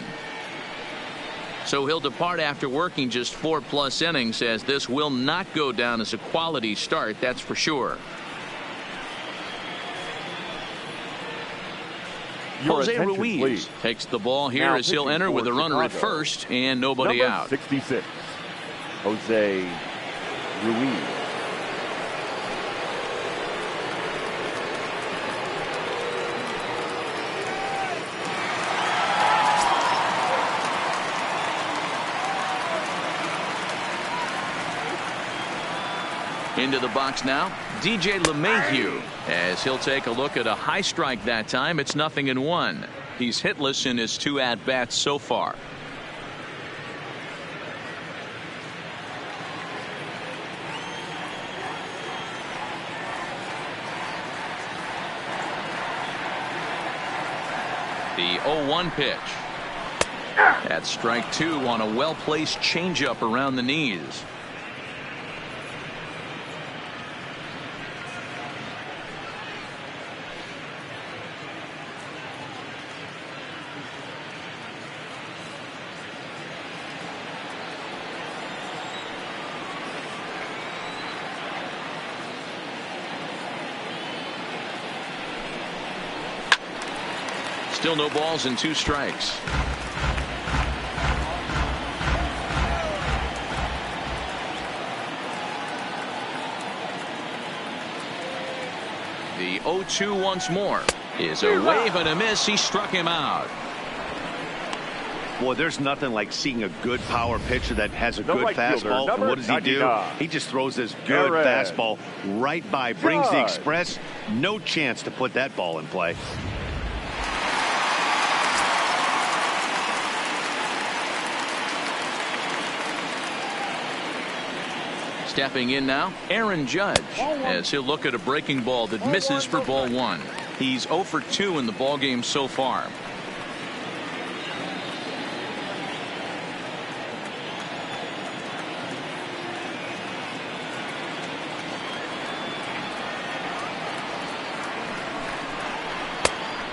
[SPEAKER 1] So he'll depart after working just 4+ innings, as this will not go down as a quality start, that's for sure.
[SPEAKER 3] Your
[SPEAKER 1] Jose
[SPEAKER 3] attention,
[SPEAKER 1] Ruiz
[SPEAKER 3] please.
[SPEAKER 1] takes the ball here
[SPEAKER 3] Now
[SPEAKER 1] as he'll
[SPEAKER 3] pitching
[SPEAKER 1] enter
[SPEAKER 3] for
[SPEAKER 1] with a runner at
[SPEAKER 3] Chicago.
[SPEAKER 1] first and nobody
[SPEAKER 3] Number
[SPEAKER 1] out.
[SPEAKER 3] 66, Jose Ruiz.
[SPEAKER 1] Into the box now, DJ LeMahieu, as he'll take a look at a high strike that time. It's 0-1. He's hitless in his 2 at-bats so far. The 0-1 pitch. That's strike 2 on a well-placed changeup around the knees. Still no balls and 2 strikes. The 0-2 once more is a wave and a miss. He struck him out.
[SPEAKER 2] Boy, there's nothing like seeing a good power pitcher that has a
[SPEAKER 3] The
[SPEAKER 2] good
[SPEAKER 3] right fielder,
[SPEAKER 2] fastball. And
[SPEAKER 3] number
[SPEAKER 2] what does he do?
[SPEAKER 3] 99.
[SPEAKER 2] He just throws this good
[SPEAKER 3] Aaron
[SPEAKER 2] fastball right by, brings the
[SPEAKER 3] Judge.
[SPEAKER 2] express. No chance to put that ball in play.
[SPEAKER 1] Stepping in now, Aaron Judge, as he'll look at a breaking ball that misses for ball 1. He's 0 for 2 in the ballgame so far.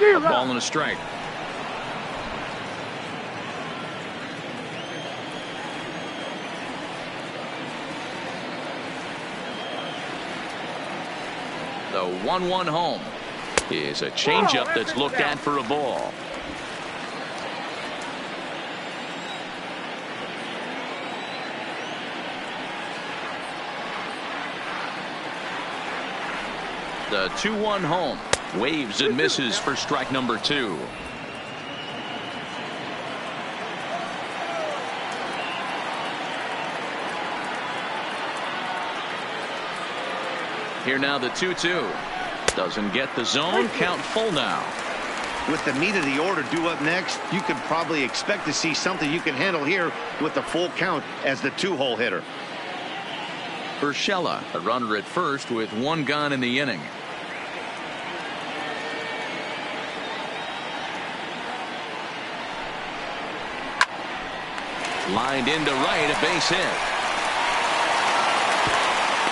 [SPEAKER 1] A ball and a strike. The 1-1 home is a changeup that's looked at for a ball. The 2-1 home waves and misses for strike number 2. Here now the 2-2. Doesn't get the zone. Count full now.
[SPEAKER 2] With the meat of the order due up next, you could probably expect to see something you can handle here with the full count as the 2-hole hitter.
[SPEAKER 1] Urshela, a runner at first with 1 gone in the inning. Lined into right, a base hit.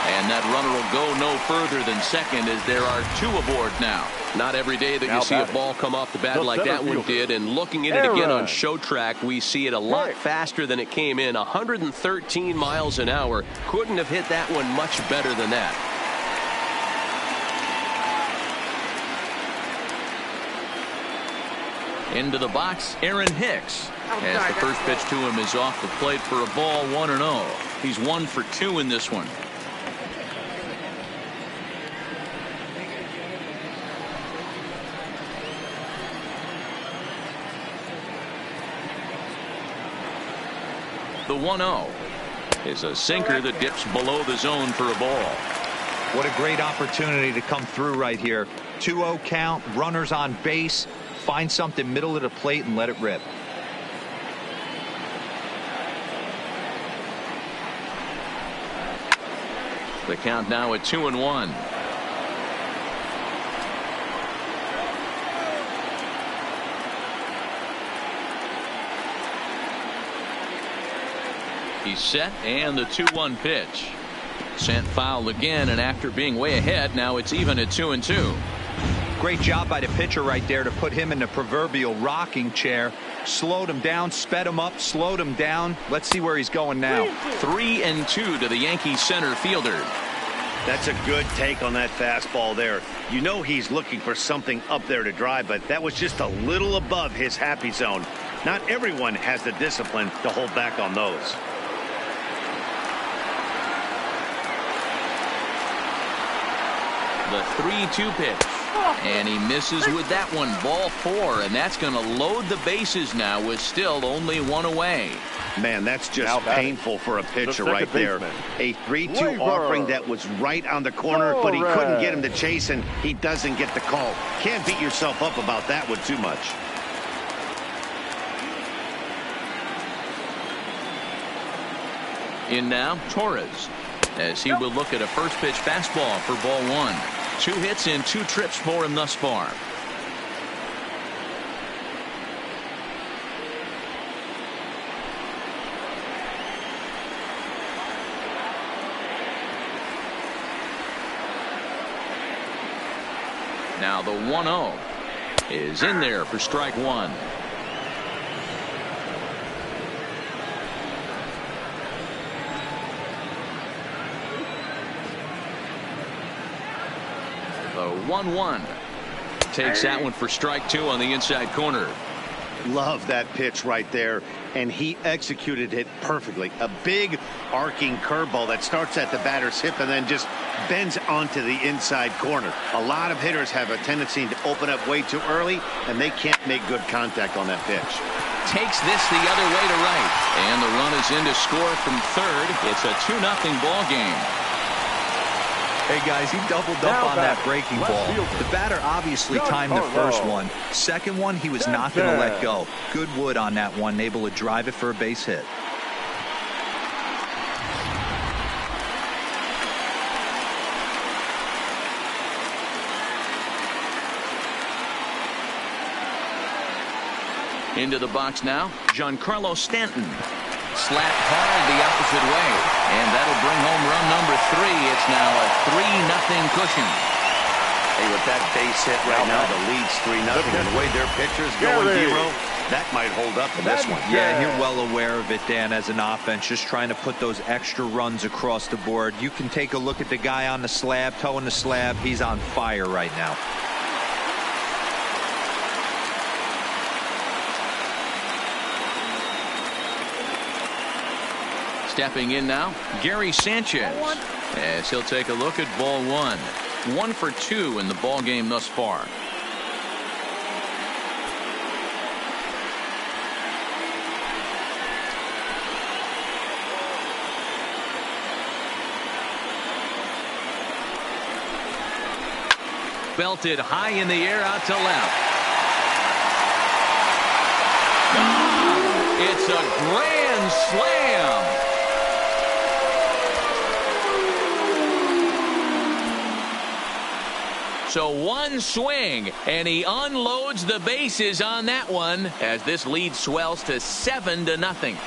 [SPEAKER 1] And that runner will go no further than second as there are 2 aboard now.
[SPEAKER 6] Not every day that
[SPEAKER 3] Now
[SPEAKER 6] you see a
[SPEAKER 3] batting.
[SPEAKER 6] ball come off the bat
[SPEAKER 3] The
[SPEAKER 6] like
[SPEAKER 3] center
[SPEAKER 6] that one
[SPEAKER 3] fielder,
[SPEAKER 6] did. And looking at it again on
[SPEAKER 3] Aaron.
[SPEAKER 6] show track, we see it a lot
[SPEAKER 3] Right.
[SPEAKER 6] faster than it came in. 113 miles an hour. Couldn't have hit that one much better than that.
[SPEAKER 1] Into the box, Aaron Hicks. As the first pitch to him is off the plate for a ball, 1-0. He's 1 for 2 in this one. The 1-0 is a sinker that dips below the zone for a ball.
[SPEAKER 4] What a great opportunity to come through right here. 2-0 count, runners on base. Find something middle of the plate and let it rip.
[SPEAKER 1] The count now at 2-1. He's set, and the 2-1 pitch. Sent foul again, and after being way ahead, now it's even at 2-2.
[SPEAKER 4] Great job by the pitcher right there to put him in the proverbial rocking chair. Slowed him down, sped him up, slowed him down. Let's see where he's going now.
[SPEAKER 1] 3-2 to the Yankees center fielder.
[SPEAKER 2] That's a good take on that fastball there. You know he's looking for something up there to drive, but that was just a little above his happy zone. Not everyone has the discipline to hold back on those.
[SPEAKER 1] The 3-2 pitch. And he misses with that one. Ball 4, and that's going to load the bases now with still only one away.
[SPEAKER 2] Man, that's just painful for a pitcher right there. A 3-2 offering that was right on the corner, but he couldn't get him to chase, and he doesn't get the call. Can't beat yourself up about that one too much.
[SPEAKER 1] In now, Torres, as he will look at a first pitch fastball for ball 1. 2 hits in 2 trips for him thus far. Now the 1-0 is in there for strike 1. The 1-1 takes that one for strike 2 on the inside corner.
[SPEAKER 2] Love that pitch right there, and he executed it perfectly. A big arcing curveball that starts at the batter's hip and then just bends onto the inside corner. A lot of hitters have a tendency to open up way too early, and they can't make good contact on that pitch.
[SPEAKER 1] Takes this the other way to right, and the run is in to score from third. It's a 2-0 ball game.
[SPEAKER 4] Hey, guys, he doubled up on that breaking ball. The batter obviously timed the first one. Second one, he was not going to let go. Good wood on that one, able to drive it for a base hit.
[SPEAKER 1] Into the box now, Giancarlo Stanton. Slapped hard the opposite way, and that'll bring home run number 3. It's now a 3-0 cushion.
[SPEAKER 2] Hey, with that base hit right now, the lead's 3-0. And the way their pitcher's going, D-Row, that might hold up in this one.
[SPEAKER 4] Yeah, and you're well aware of it, Dan, as an offense, just trying to put those extra runs across the board. You can take a look at the guy on the slab, toeing the slab. He's on fire right now.
[SPEAKER 1] Stepping in now, Gary Sanchez, as he'll take a look at ball 1. 1 for 2 in the ball game thus far. Belted high in the air out to left. It's a grand slam. So one swing, and he unloads the bases on that one as this lead swells to 7-0.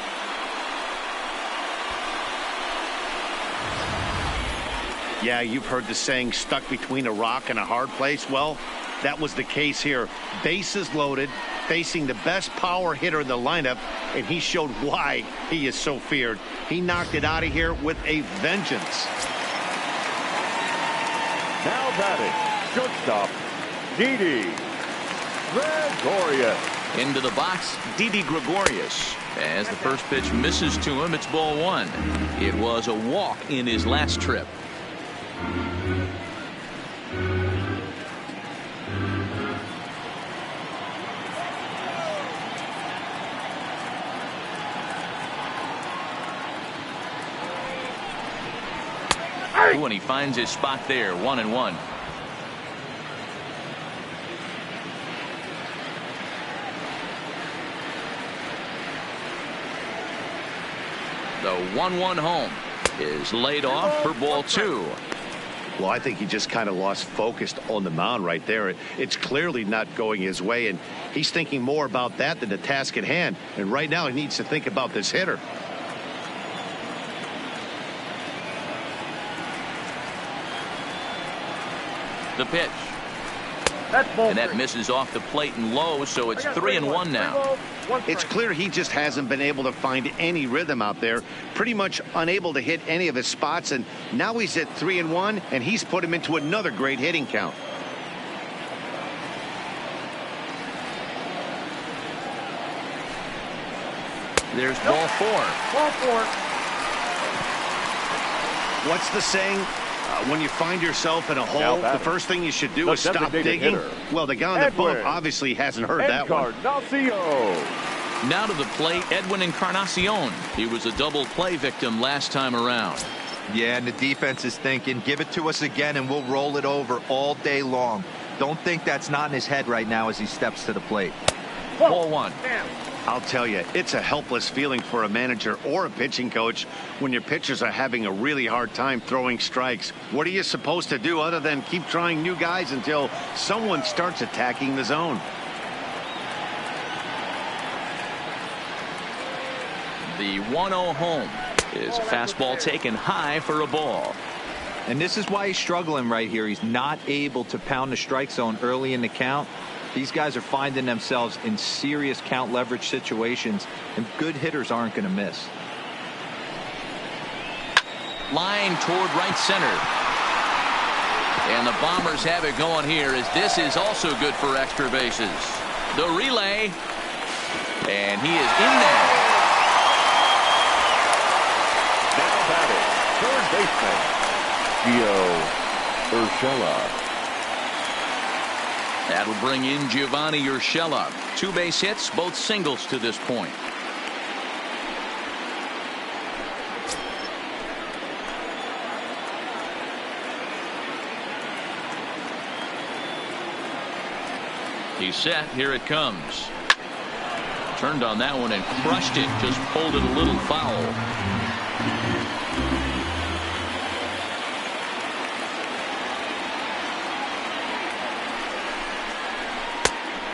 [SPEAKER 2] Yeah, you've heard the saying, stuck between a rock and a hard place. Well, that was the case here. Bases loaded, facing the best power hitter in the lineup, and he showed why he is so feared. He knocked it out of here with a vengeance.
[SPEAKER 3] Now batting, shortstop, Didi Gregorius.
[SPEAKER 1] Into the box, Didi Gregorius. As the first pitch misses to him, it's ball 1. It was a walk in his last trip. When he finds his spot there, 1-1. The 1-1 home is laid off for ball 2.
[SPEAKER 2] Well, I think he just kind of lost focus on the mound right there. It's clearly not going his way, and he's thinking more about that than the task at hand. And right now he needs to think about this hitter.
[SPEAKER 1] The pitch.
[SPEAKER 5] That's ball
[SPEAKER 1] And that
[SPEAKER 5] 3.
[SPEAKER 1] misses off the plate and low, so it's 3-1 now.
[SPEAKER 2] It's clear he just hasn't been able to find any rhythm out there. Pretty much unable to hit any of his spots, and now he's at 3-1, and he's put him into another great hitting count.
[SPEAKER 1] There's ball 4.
[SPEAKER 5] Ball 4.
[SPEAKER 2] What's the saying? When you find yourself in a hole, the first thing you should do is stop digging.
[SPEAKER 3] Hitter.
[SPEAKER 2] Well, the guy on the bump obviously hasn't heard that one.
[SPEAKER 1] Now to the plate, Edwin Encarnacion. He was a double play victim last time around.
[SPEAKER 4] Yeah, and the defense is thinking, give it to us again and we'll roll it over all day long. Don't think that's not in his head right now as he steps to the plate.
[SPEAKER 1] Ball 1.
[SPEAKER 5] Damn.
[SPEAKER 2] I'll tell you, it's a helpless feeling for a manager or a pitching coach when your pitchers are having a really hard time throwing strikes. What are you supposed to do other than keep trying new guys until someone starts attacking the zone?
[SPEAKER 1] The 1-0 home is a fastball taken high for a ball.
[SPEAKER 4] And this is why he's struggling right here. He's not able to pound the strike zone early in the count. These guys are finding themselves in serious count leverage situations, and good hitters aren't going to miss.
[SPEAKER 1] Line toward right center. And the Bombers have it going here as this is also good for extra bases. The relay. And he is in there.
[SPEAKER 3] Now batting, third baseman, Gio Urshela.
[SPEAKER 1] That'll bring in Giovanni Urshela. 2 base hits, both singles to this point. He's set. Here it comes. Turned on that one and crushed it. Just pulled it a little foul.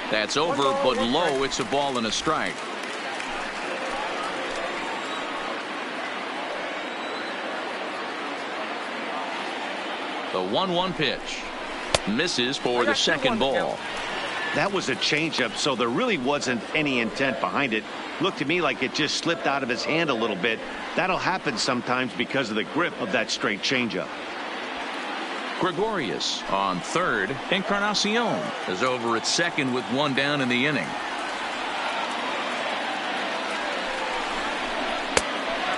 [SPEAKER 1] That's over, but low. It's a ball and a strike. The 1-1 pitch. Misses for the second ball.
[SPEAKER 2] That was a changeup, so there really wasn't any intent behind it. Looked to me like it just slipped out of his hand a little bit. That'll happen sometimes because of the grip of that straight changeup.
[SPEAKER 1] Gregorius on third. Encarnacion is over at second with 1 down in the inning.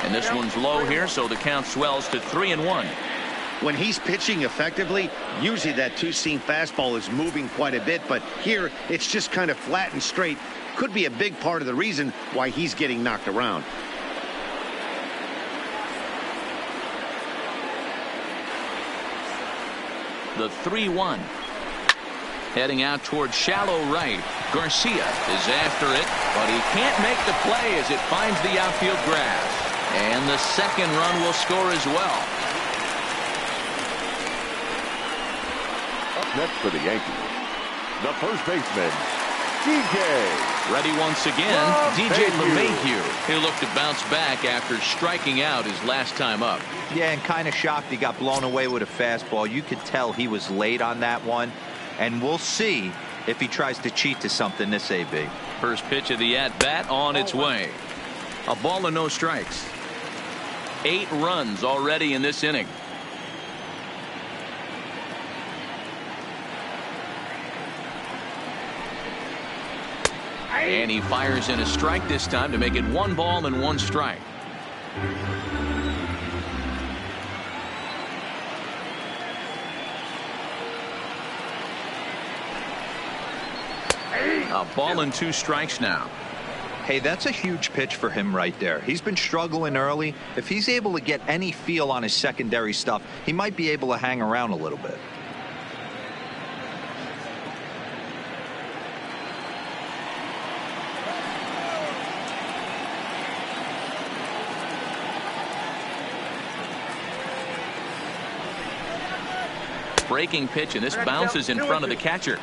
[SPEAKER 1] And this one's low here, so the count swells to 3-1.
[SPEAKER 2] When he's pitching effectively, usually that two-seam fastball is moving quite a bit, but here it's just kind of flat and straight. Could be a big part of the reason why he's getting knocked around.
[SPEAKER 1] The 3-1. Heading out toward shallow right. Garcia is after it, but he can't make the play as it finds the outfield grass. And the second run will score as well.
[SPEAKER 3] Up next for the Yankees, the first baseman, DJ.
[SPEAKER 1] Ready once again, DJ LeMahieu. He'll look to bounce back after striking out his last time up.
[SPEAKER 4] Yeah, and kind of shocked he got blown away with a fastball. You could tell he was late on that one. And we'll see if he tries to cheat to something this AB.
[SPEAKER 1] First pitch of the at-bat on its way. A ball and no strikes. 8 runs already in this inning. And he fires in a strike this time to make it 1 ball and 1 strike. A ball and 2 strikes now.
[SPEAKER 4] Hey, that's a huge pitch for him right there. He's been struggling early. If he's able to get any feel on his secondary stuff, he might be able to hang around a little bit.
[SPEAKER 1] Breaking pitch, and this bounces in front of the catcher.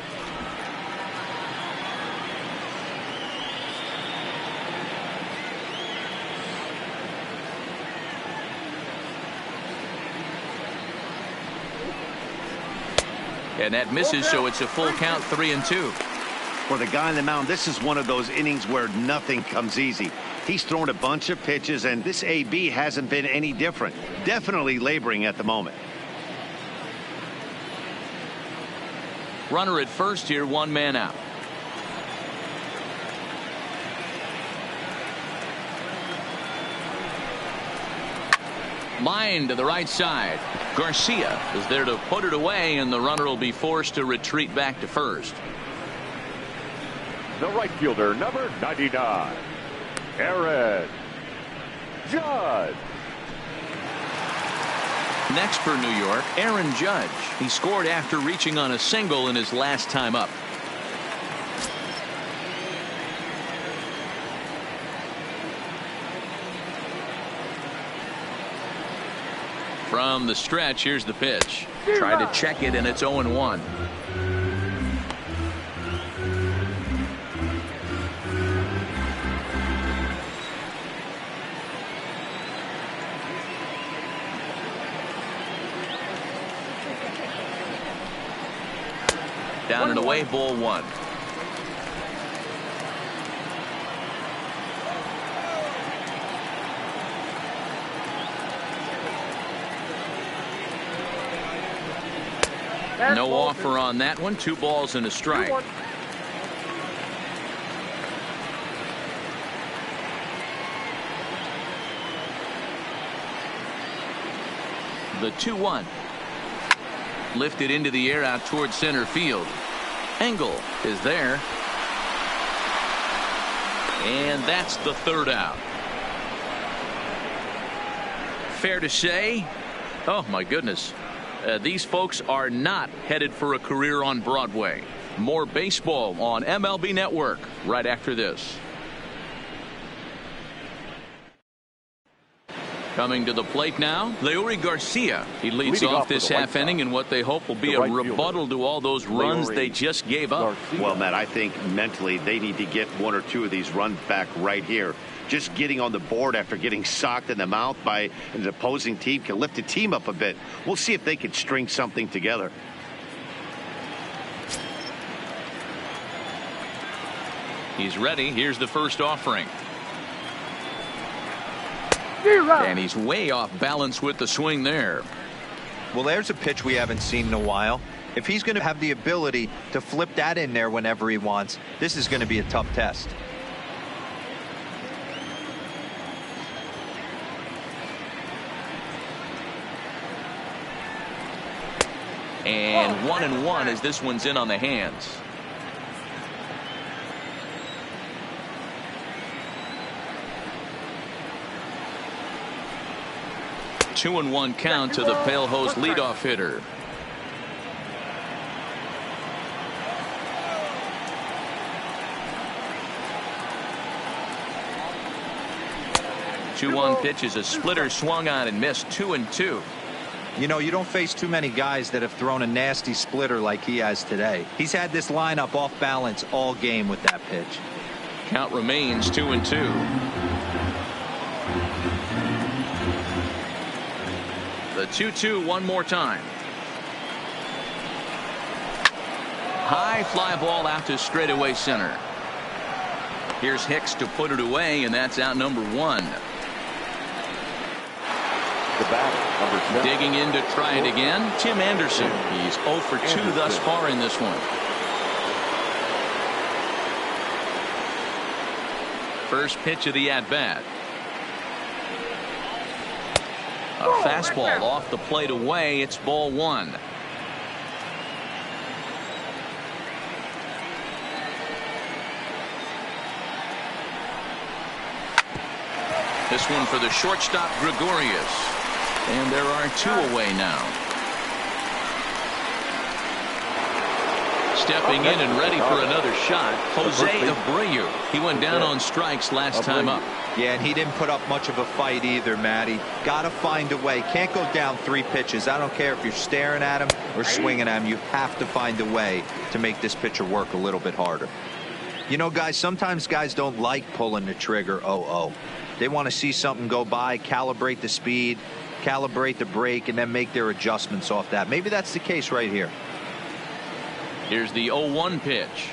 [SPEAKER 1] And that misses, so it's a full count, 3-2.
[SPEAKER 2] For the guy on the mound, this is one of those innings where nothing comes easy. He's thrown a bunch of pitches, and this AB hasn't been any different. Definitely laboring at the moment.
[SPEAKER 1] Runner at first here, 1 man out. Line to the right side. Garcia is there to put it away, and the runner will be forced to retreat back to first.
[SPEAKER 3] The right fielder, number 99, Aaron Judge.
[SPEAKER 1] Next for New York, Aaron Judge. He scored after reaching on a single in his last time up. From the stretch, here's the pitch. Tried to check it, and it's 0-1. Down and away, ball 1. No offer on that one. 2 balls and a strike. The 2-1. Lifted into the air out towards center field. Engel is there. And that's the 3rd out. Fair to say, oh my goodness, these folks are not headed for a career on Broadway. More baseball on MLB Network right after this. Coming to the plate now, Leury Garcia. He leads off this half inning in what they hope will be a rebuttal to all those runs they just gave up.
[SPEAKER 2] Well, Matt, I think mentally they need to get 1 or 2 of these runs back right here. Just getting on the board after getting socked in the mouth by an opposing team can lift the team up a bit. We'll see if they can string something together.
[SPEAKER 1] He's ready. Here's the first offering. And he's way off balance with the swing there.
[SPEAKER 4] Well, there's a pitch we haven't seen in a while. If he's going to have the ability to flip that in there whenever he wants, this is going to be a tough test.
[SPEAKER 1] And 1-1 as this one's in on the hands. Two and 1 count to the Pale Host leadoff hitter. The 2-1 pitch is a splitter swung on and missed. 2-2.
[SPEAKER 4] You know, you don't face too many guys that have thrown a nasty splitter like he has today. He's had this lineup off balance all game with that pitch.
[SPEAKER 1] Count remains 2-2. The 2-2 one more time. High fly ball out to straightaway center. Here's Hicks to put it away, and that's out number 1.
[SPEAKER 3] The batter, number 7.
[SPEAKER 1] Digging in to try it again, Tim Anderson. He's 0 for 2 thus far in this one. First pitch of the at-bat. A fastball off the plate away. It's ball 1. This one for the shortstop, Gregorius. And there are 2 away now. Stepping in and ready for another shot, Jose Abreu. He went down on strikes last time up.
[SPEAKER 4] Yeah, and he didn't put up much of a fight either, Matty. Got to find a way. Can't go down 3 pitches. I don't care if you're staring at him or swinging at him. You have to find a way to make this pitcher work a little bit harder. You know, guys, sometimes guys don't like pulling the trigger 0-0. They want to see something go by, calibrate the speed, calibrate the brake, and then make their adjustments off that. Maybe that's the case right here.
[SPEAKER 1] Here's the 0-1 pitch.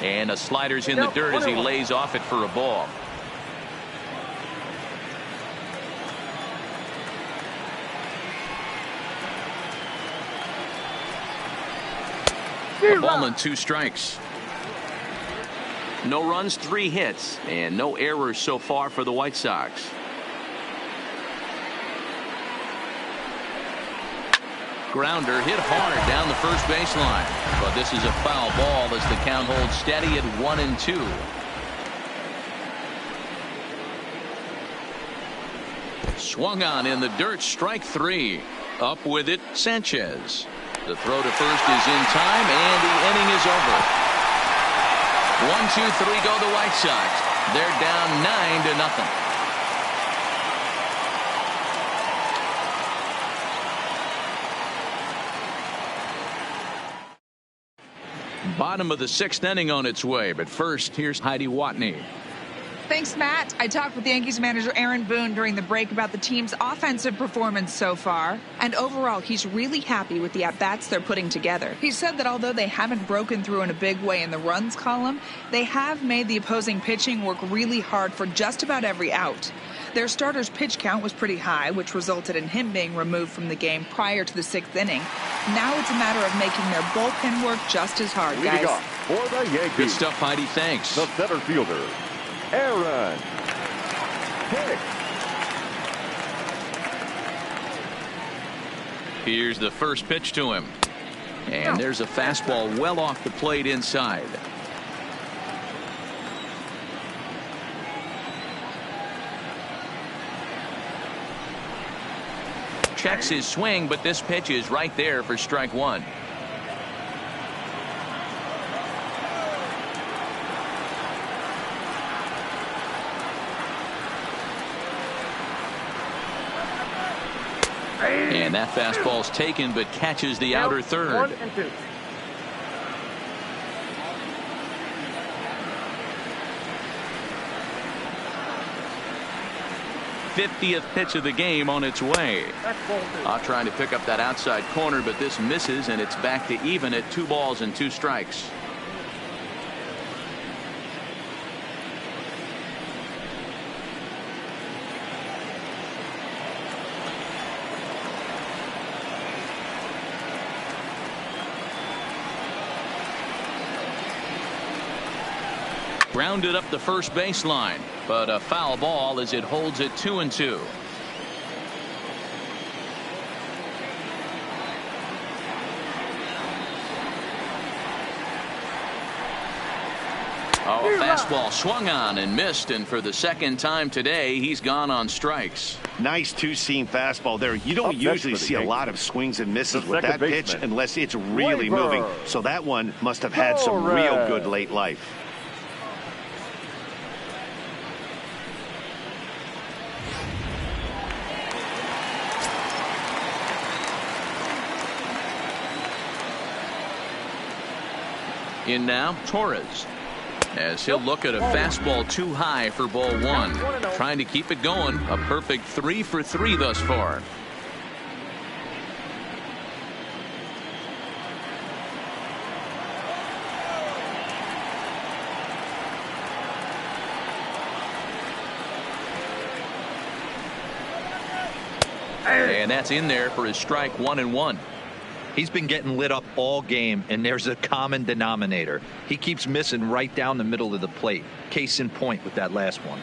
[SPEAKER 1] And a slider's in the dirt as he lays off it for a ball. A ball and 2 strikes. No runs, 3 hits, and no errors so far for the White Sox. Grounder hit hard down the first baseline, but this is a foul ball as the count holds steady at 1-2. Swung on in the dirt, strike 3. Up with it, Sanchez. The throw to first is in time, and the inning is over. 1-2-3 go the White Sox. They're down 9-0. Bottom of the 6th inning on its way, but first, here's Heidi Watney.
[SPEAKER 7] Thanks, Matt. I talked with Yankees manager Aaron Boone during the break about the team's offensive performance so far, and overall, he's really happy with the at-bats they're putting together. He said that although they haven't broken through in a big way in the runs column, they have made the opposing pitching work really hard for just about every out. Their starter's pitch count was pretty high, which resulted in him being removed from the game prior to the 6th inning. Now it's a matter of making their bullpen work just as hard, guys.
[SPEAKER 3] Leading off for the Yankees.
[SPEAKER 1] Good stuff, Heidi. Thanks.
[SPEAKER 3] The center fielder, Aaron Hicks.
[SPEAKER 1] Here's the first pitch to him. And there's a fastball well off the plate inside. Checks his swing, but this pitch is right there for strike 1. And that fastball's taken, but catches the outer third.
[SPEAKER 5] 1-2.
[SPEAKER 1] 50th pitch of the game on its way. Trying to pick up that outside corner, but this misses, and it's back to even at 2 balls and 2 strikes. Grounded up the first baseline, but a foul ball as it holds it 2-2. A fastball swung on and missed, and for the 2nd time today, he's gone on strikes.
[SPEAKER 2] Nice 2-seam fastball there. You don't usually see a lot of swings and misses with that pitch unless it's really moving. So that one must have had some real good late life.
[SPEAKER 1] In now, Torres, as he'll look at a fastball too high for ball 1. Trying to keep it going. A perfect 3 for 3 thus far. And that's in there for his strike 1-1.
[SPEAKER 4] He's been getting lit up all game, and there's a common denominator. He keeps missing right down the middle of the plate. Case in point with that last one.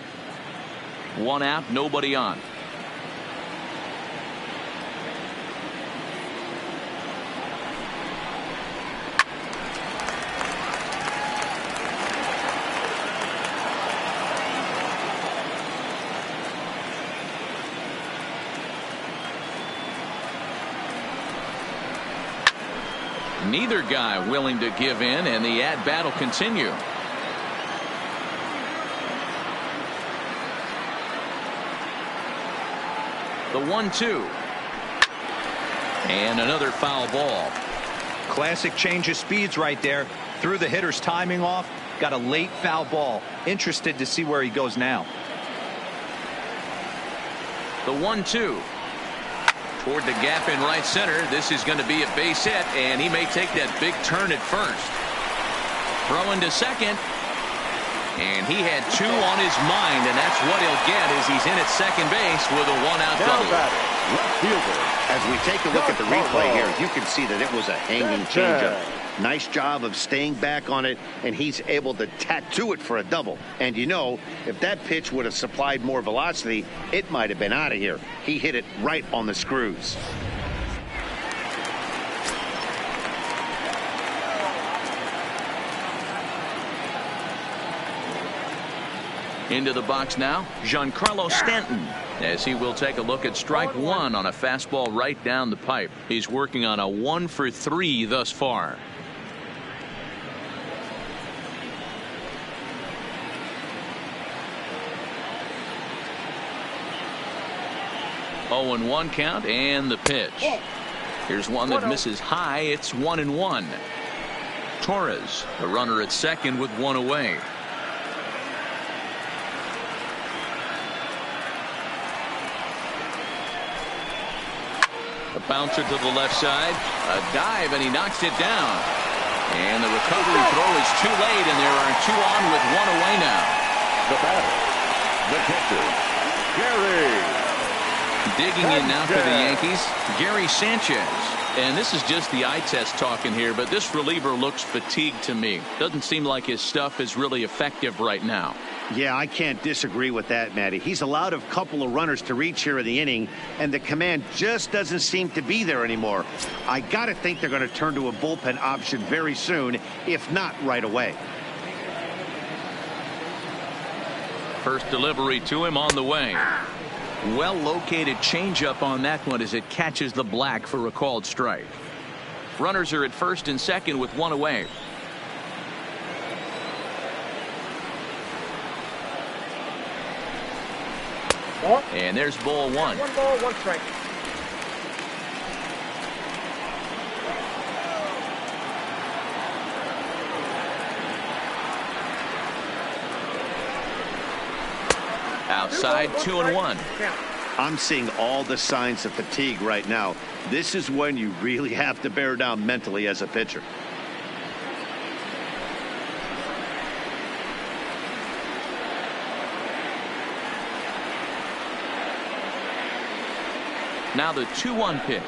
[SPEAKER 1] 1 out, nobody on. Neither guy willing to give in, and the at-bat will continue. The 1-2. And another foul ball.
[SPEAKER 4] Classic change of speeds right there. Threw the hitter's timing off. Got a late foul ball. Interested to see where he goes now.
[SPEAKER 1] The 1-2. Toward the gap in right center. This is going to be a base hit, and he may take that big turn at first. Throwing to second. And he had 2 on his mind, and that's what he'll get as he's in at second base with a 1-out double.
[SPEAKER 3] Left fielder.
[SPEAKER 2] As we take a look at the replay here, you can see that it was a hanging changeup. Nice job of staying back on it, and he's able to tattoo it for a double. And you know, if that pitch would have supplied more velocity, it might have been out of here. He hit it right on the screws.
[SPEAKER 1] Into the box now, Giancarlo Stanton, as he will take a look at strike 1 on a fastball right down the pipe. He's working on a 1 for 3 thus far. Oh, and 1 count, and the pitch. Here's one that misses high. It's 1-1. Torres, the runner at second with 1 away. A bouncer to the left side. A dive, and he knocks it down. And the recovery throw is too late, and there are 2 on with 1 away now.
[SPEAKER 3] The batter, the catcher, Gary.
[SPEAKER 1] Digging in now for the Yankees, Gary Sanchez. And this is just the eye test talking here, but this reliever looks fatigued to me. Doesn't seem like his stuff is really effective right now.
[SPEAKER 2] Yeah, I can't disagree with that, Matty. He's allowed a couple of runners to reach here in the inning, and the command just doesn't seem to be there anymore. I got to think they're going to turn to a bullpen option very soon, if not right away.
[SPEAKER 1] First delivery to him on the way. Well located changeup on that one as it catches the black for a called strike. Runners are at first and second with 1 away. And there's ball 1.
[SPEAKER 5] 1 ball, 1 strike.
[SPEAKER 1] Outside, 2-1.
[SPEAKER 2] I'm seeing all the signs of fatigue right now. This is when you really have to bear down mentally as a pitcher.
[SPEAKER 1] Now the 2-1 pitch.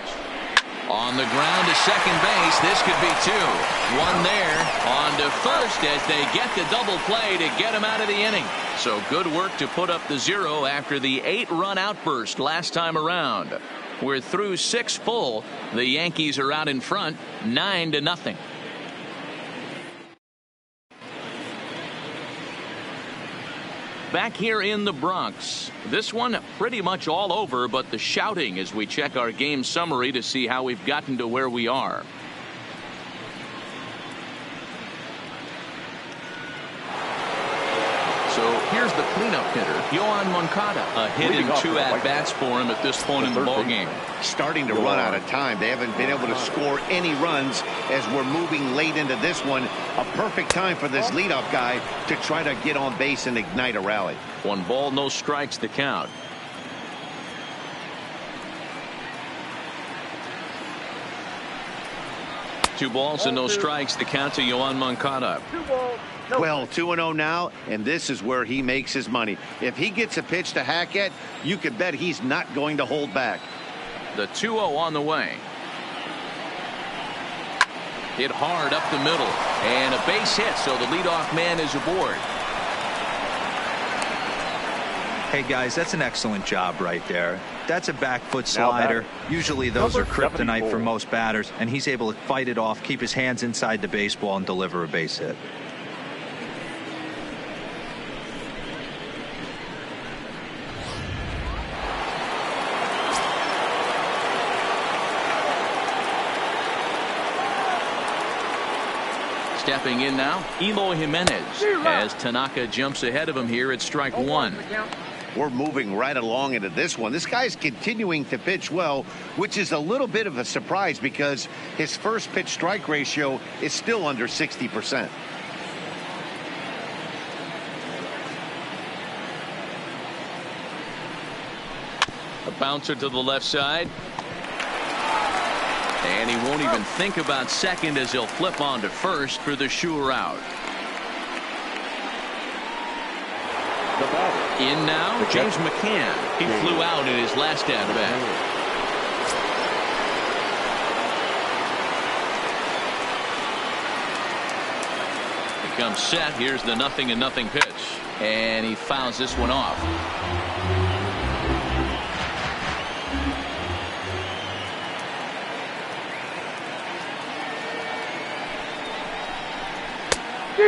[SPEAKER 1] On the ground to second base. This could be 2. 1 there. On to first as they get the double play to get him out of the inning. So good work to put up the 0 after the 8-run outburst last time around. We're through 6 full. The Yankees are out in front 9-0. Back here in the Bronx. This one pretty much all over, but the shouting as we check our game summary to see how we've gotten to where we are. So here's the cleanup hitter, Yoan Moncada. A hit and 2 at-bats for him at this point in the ballgame.
[SPEAKER 2] Starting to run out of time. They haven't been able to score any runs as we're moving late into this one. A perfect time for this leadoff guy to try to get on base and ignite a rally.
[SPEAKER 1] 1 ball, no strikes to count. Two balls and no strikes to count to Yoan Moncada.
[SPEAKER 5] 2 balls. No.
[SPEAKER 2] Well, 2-0 now, and this is where he makes his money. If he gets a pitch to Hackett, you can bet he's not going to hold back.
[SPEAKER 1] The 2-0 on the way. Hit hard up the middle, and a base hit, so the leadoff man is aboard.
[SPEAKER 4] Hey guys, that's an excellent job right there. That's a back foot slider. Usually those are kryptonite for most batters, and he's able to fight it off, keep his hands inside the baseball, and deliver a base hit.
[SPEAKER 1] Stepping in now, Eloy Jimenez, as Tanaka jumps ahead of him here at strike 1.
[SPEAKER 2] We're moving right along into this one. This guy's continuing to pitch well, which is a little bit of a surprise because his first pitch strike ratio is still under 60%.
[SPEAKER 1] A bouncer to the left side. And he won't even think about second as he'll flip on to first for the sure out. In now, James McCann. He flew out in his last at-bat. Comes set. Here's the 0-0 pitch, and he fouls this one off.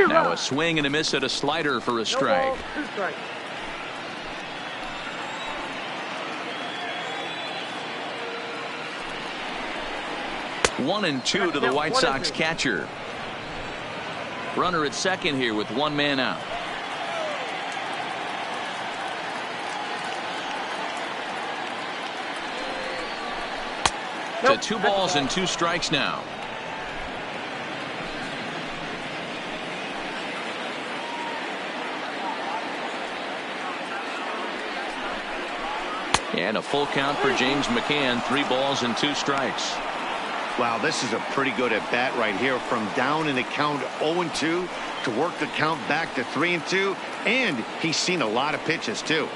[SPEAKER 1] Now a swing and a miss at a slider for a strike.
[SPEAKER 5] No ball, 2 strikes.
[SPEAKER 1] One and two to the White Sox catcher. Runner at second here with one man out. To 2 balls and 2 strikes now. And a full count for James McCann. 3 balls and 2 strikes.
[SPEAKER 2] Wow, this is a pretty good at bat right here. From down in the count 0-2 to work the count back to 3-2, and he's seen a lot of pitches too.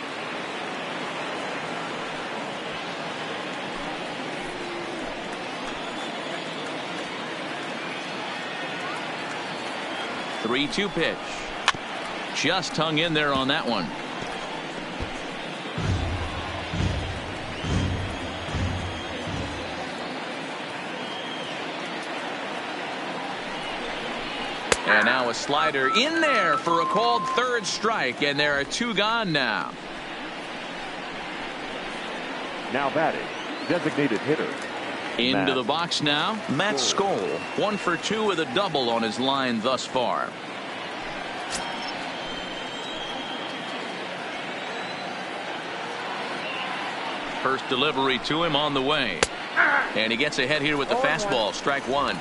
[SPEAKER 1] The 3-2 pitch. Just hung in there on that one. And now a slider in there for a called 3rd strike, and there are 2 gone now.
[SPEAKER 3] Now batting, designated hitter.
[SPEAKER 1] Into the box now, Matt Skoll. 1 for 2 with a double on his line thus far. First delivery to him on the way. And he gets ahead here with the fastball. Strike 1.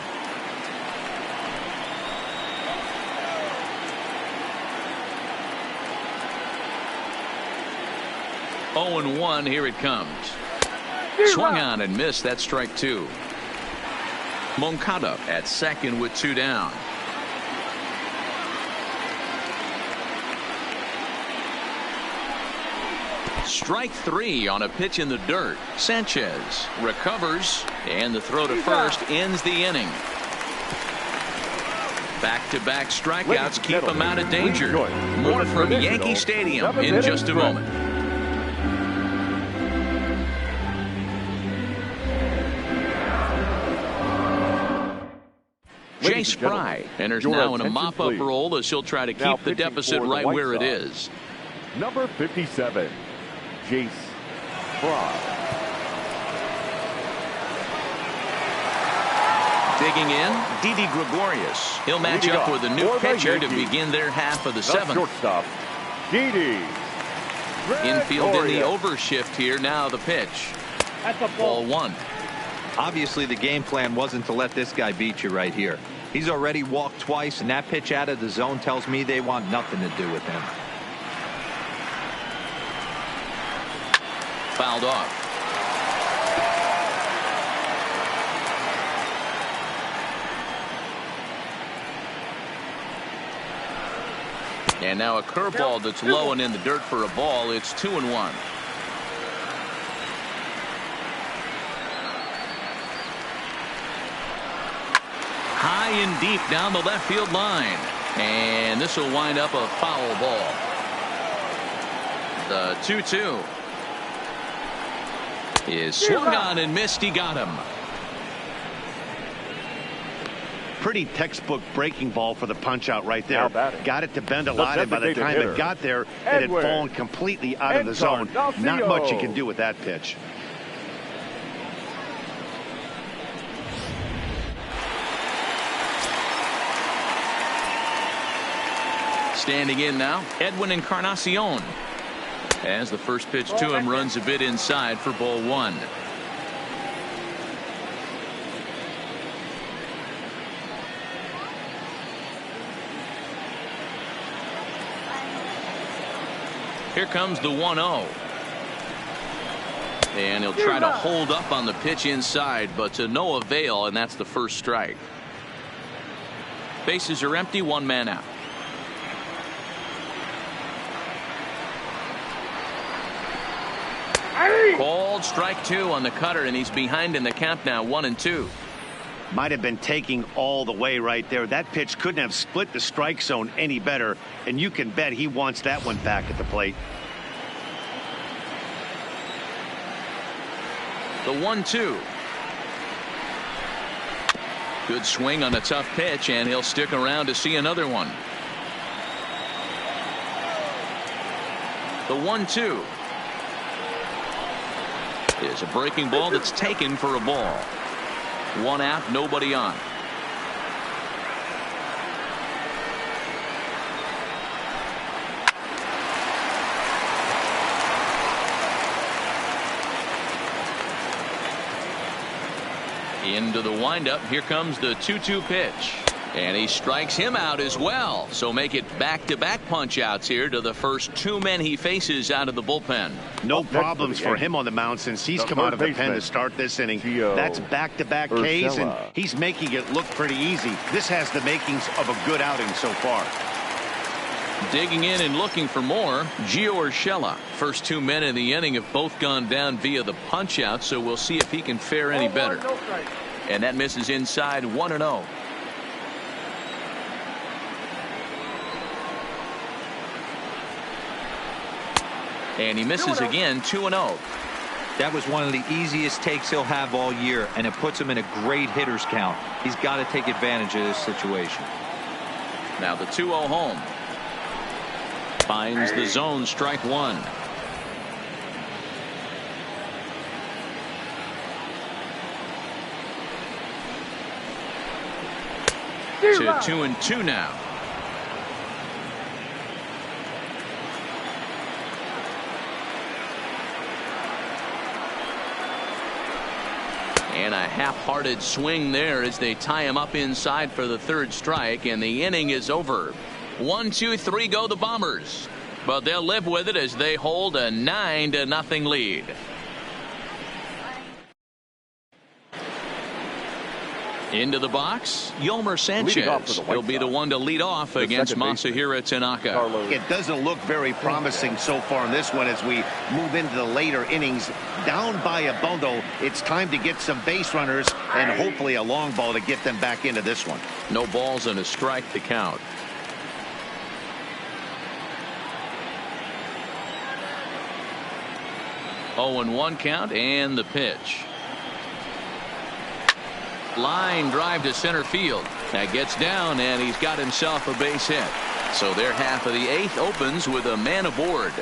[SPEAKER 1] Oh and 1, here it comes. Swung on and missed. That strike 2. Moncada at second with 2 down. Strike 3 on a pitch in the dirt. Sanchez recovers, and the throw to first ends the inning. Back-to-back strikeouts keep him out of danger. More from Yankee Stadium in just a moment. Jay Spry enters now in a mop-up role as he'll try to keep the deficit right where it is.
[SPEAKER 3] Number 57, Jace Spry.
[SPEAKER 1] Digging in, Didi Gregorius. He'll match up with a new pitcher to begin their half of the 7th.
[SPEAKER 3] Shortstop, Didi.
[SPEAKER 1] Infield in the overshift here. Now the pitch.
[SPEAKER 5] That's a
[SPEAKER 1] Ball 1.
[SPEAKER 4] Obviously, the game plan wasn't to let this guy beat you right here. He's already walked twice, and that pitch out of the zone tells me they want nothing to do with him.
[SPEAKER 1] Fouled off. And now a curveball that's low and in the dirt for a ball. It's 2-1. High and deep down the left field line. And this will wind up a foul ball. The 2-2 is swung on and missed. He got him.
[SPEAKER 2] Pretty textbook breaking ball for the punch out right there. Got it to bend a lot, and by the time it got there, it had fallen completely out of the zone. Not much you can do with that pitch.
[SPEAKER 1] Standing in now, Edwin Encarnacion. As the first pitch to him runs a bit inside for ball 1. Here comes the 1-0. And he'll try to hold up on the pitch inside, but to no avail, and that's the first strike. Bases are empty, one man out. Called strike two on the cutter, and he's behind in the count now, 1-2.
[SPEAKER 2] Might have been taking all the way right there. That pitch couldn't have split the strike zone any better, and you can bet he wants that one back at the plate.
[SPEAKER 1] The 1-2. Good swing on a tough pitch, and he'll stick around to see another one. The 1-2 is a breaking ball that's taken for a ball. One out, nobody on. Into the windup. Here comes the 2-2 pitch. And he strikes him out as well. So make it back-to-back punch-outs here to the first two men he faces out of the bullpen.
[SPEAKER 2] No problems for him on the mound since he's come out of the pen to start this inning. That's back-to-back Ks, and he's making it look pretty easy. This has the makings of a good outing so far.
[SPEAKER 1] Digging in and looking for more, Gio Urshela. First two men in the inning have both gone down via the punch-out, so we'll see if he can fare any better. And that misses inside, 1-0. And he misses again, 2-0.
[SPEAKER 4] That was one of the easiest takes he'll have all year, and it puts him in a great hitter's count. He's got to take advantage of this situation.
[SPEAKER 1] Now the 2-0 home. Finds the zone, strike one. To 2-2 now. And a half-hearted swing there as they tie him up inside for the third strike, and the inning is over. 1-2-3 go the Bombers, but they'll live with it as they hold a 9-0 lead. Into the box, Yolmer Sanchez. He'll be the one to lead off against Masahiro Tanaka.
[SPEAKER 2] It doesn't look very promising so far in this one as we move into the later innings. Down by a bundle, it's time to get some base runners and hopefully a long ball to get them back into this one.
[SPEAKER 1] No balls and a strike to count. Oh, and 1 count, and the pitch. Line drive to center field. That gets down, and he's got himself a base hit. So their half of the 8th opens with a man aboard.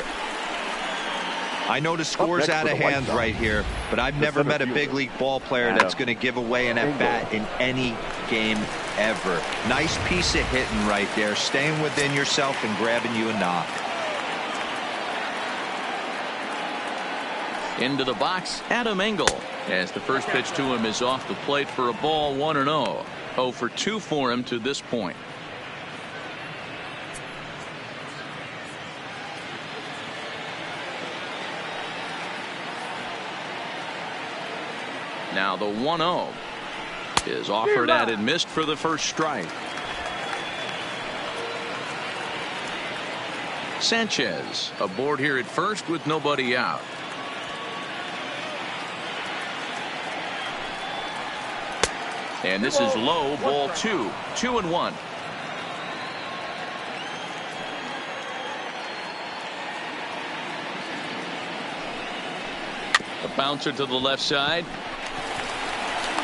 [SPEAKER 4] I know the score's out of hand right here, but I've never met a big league ball player that's going to give away an at-bat in any game ever. Nice piece of hitting right there, staying within yourself and grabbing you a knock.
[SPEAKER 1] Into the box, Adam Engel, as the first pitch to him is off the plate for a ball, 1-0. 0 for 2 for him to this point. Now the 1-0 is offered at and missed for the first strike. Sanchez aboard here at first with nobody out. And this is low, ball 2. 2-1. The bouncer to the left side.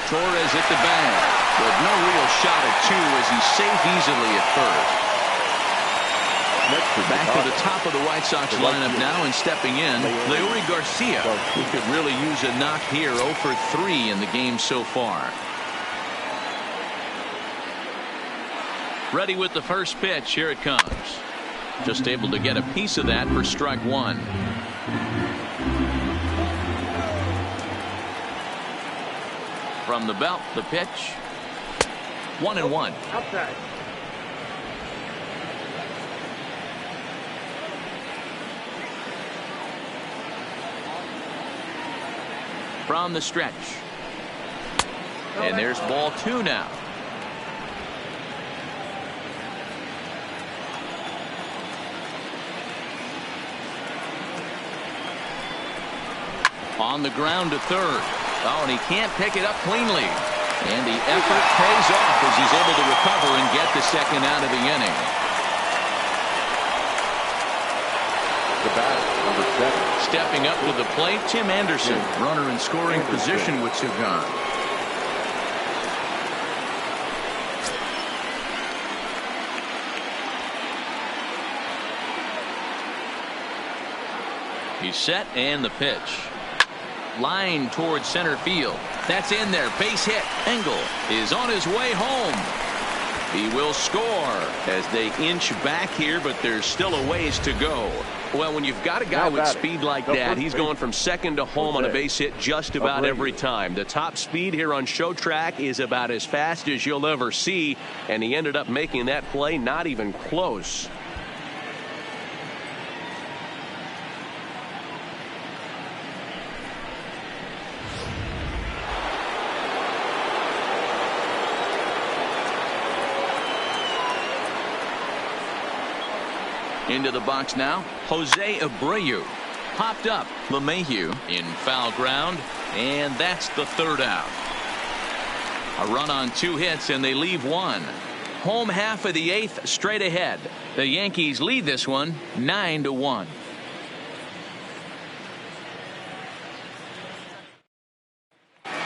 [SPEAKER 1] Torres hit the bag, but no real shot at 2 as he's safe easily at first. Back to the top of the White Sox lineup now, and stepping in, Leury Garcia, who could really use a knock here. 0 for 3 in the game so far. Ready with the first pitch. Here it comes. Just able to get a piece of that for strike 1. From the belt, the pitch. 1-1.
[SPEAKER 5] Outside.
[SPEAKER 1] from the stretch. And there's ball 2 now. On the ground to third. Oh, and he can't pick it up cleanly. And the effort pays off as he's able to recover and get the second out of the inning.
[SPEAKER 3] The batter, number 7.
[SPEAKER 1] Stepping up to the plate, Tim Anderson. Runner in scoring position with 2 gone. He's set and the pitch. Line towards center field. That's in there. Base hit. Engel is on his way home. He will score as they inch back here, but there's still a ways to go. Well, when you've got a guy with speed like that, he's going from second to home on a base hit just about every time. The top speed here on Show Track is about as fast as you'll ever see, and he ended up making that play not even close. Into the box now, Jose Abreu. Popped up, LeMahieu in foul ground, and that's the 3rd out. A run on 2 hits, and they leave 1. Home half of the 8th, straight ahead. The Yankees lead this one 9-1.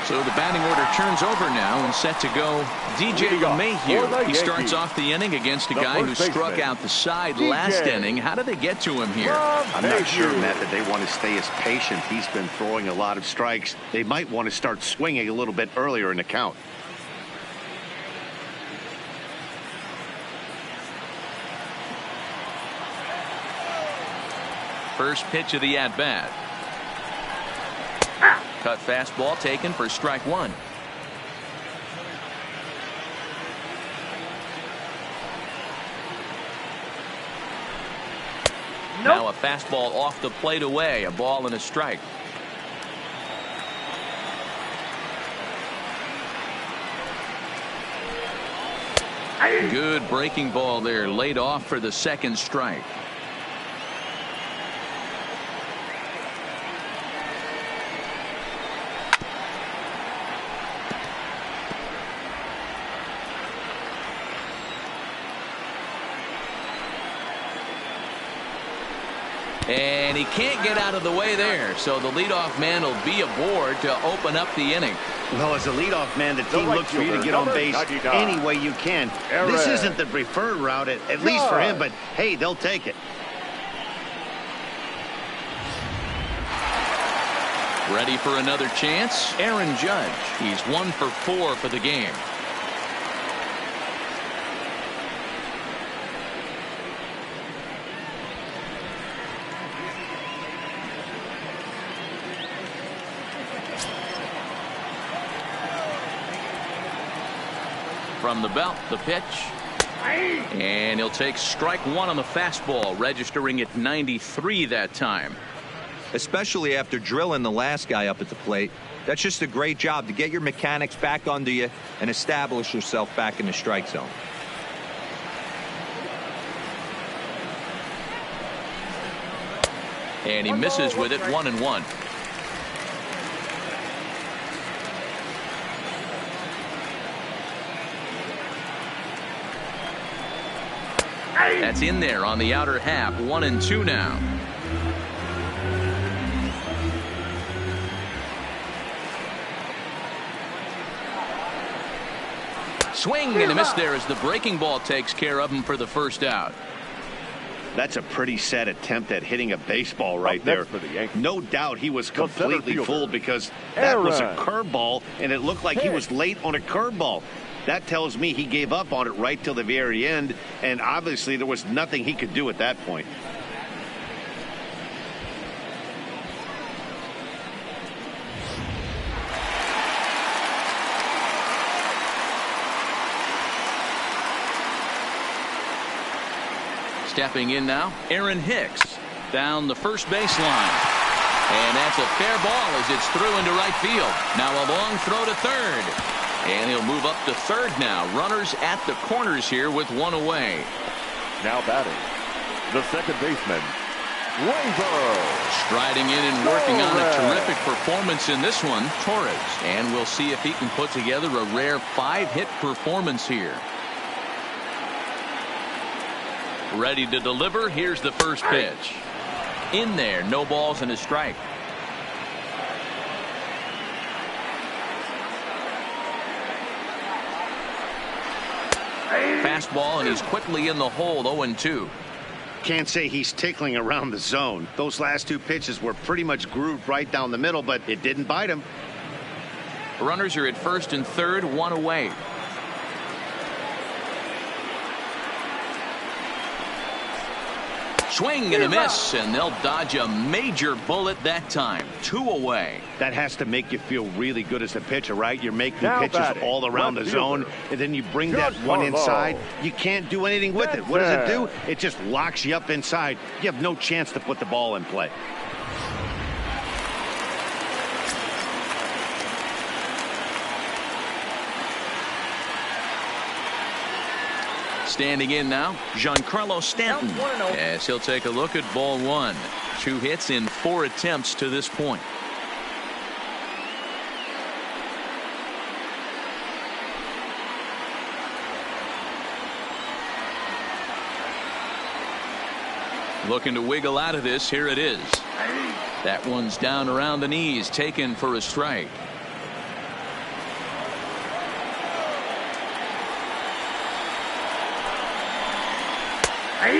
[SPEAKER 1] So the batting order turns over now and set to go DJ LeMahieu. He starts off the inning against a guy who struck out the side last inning. How did they get to him here?
[SPEAKER 2] I'm not sure, Matt, that they want to stay as patient. He's been throwing a lot of strikes. They might want to start swinging a little bit earlier in the count.
[SPEAKER 1] First pitch of the at-bat. Cut fastball taken for strike 1. Now a fastball off the plate away. A ball and a strike. Good breaking ball there. Laid off for the 2nd strike. And he can't get out of the way there, so the leadoff man will be aboard to open up the inning.
[SPEAKER 2] Well, as a leadoff man, the team looks for you to get on base any way you can. This isn't the preferred route, at least for him, but hey, they'll take it.
[SPEAKER 1] Ready for another chance? Aaron Judge. He's 1 for 4 for the game. From the belt, the pitch. And he'll take strike 1 on the fastball, registering at 93 that time.
[SPEAKER 4] Especially after drilling the last guy up at the plate. That's just a great job to get your mechanics back under you and establish yourself back in the strike zone.
[SPEAKER 1] And he misses with it, 1-1. That's in there on the outer half. 1-2 now. Swing and a miss there as the breaking ball takes care of him for the 1st out.
[SPEAKER 2] That's a pretty sad attempt at hitting a baseball right there. No doubt he was completely fooled because that was a curveball, and it looked like he was late on a curveball. That tells me he gave up on it right till the very end, and obviously there was nothing he could do at that point. Stepping in now, Aaron Hicks down the first baseline.
[SPEAKER 1] And that's a fair ball as it's through into right field. Now a long throw to third. And he'll move up to third now. Runners at the corners here with one away.
[SPEAKER 3] Now batting, the second baseman,
[SPEAKER 1] Striding in and working on a terrific performance in this one, Torres. And we'll see if he can put together a rare 5-hit performance here. Ready to deliver. Here's the first pitch. In there, no balls and a strike. Fastball, and he's quickly in the hole. 0-2.
[SPEAKER 2] Can't say he's tickling around the zone. Those last two pitches were pretty much grooved right down the middle, but it didn't bite him.
[SPEAKER 1] Runners are at first and third, one away. Swing and a miss, and they'll dodge a major bullet that time. 2 away.
[SPEAKER 2] That has to make you feel really good as a pitcher, right? You're making
[SPEAKER 3] Now
[SPEAKER 2] pitches
[SPEAKER 3] batting,
[SPEAKER 2] all around the
[SPEAKER 3] left
[SPEAKER 2] zone,
[SPEAKER 3] fielder,
[SPEAKER 2] and then you bring that one inside. You can't do anything with it. What does it do? It just locks you up inside. You have no chance to put the ball in play.
[SPEAKER 1] Standing in now, Giancarlo Stanton, as he'll take a look at ball one. 2 hits in 4 attempts to this point. Looking to wiggle out of this. Here it is. That one's down around the knees, taken for a strike.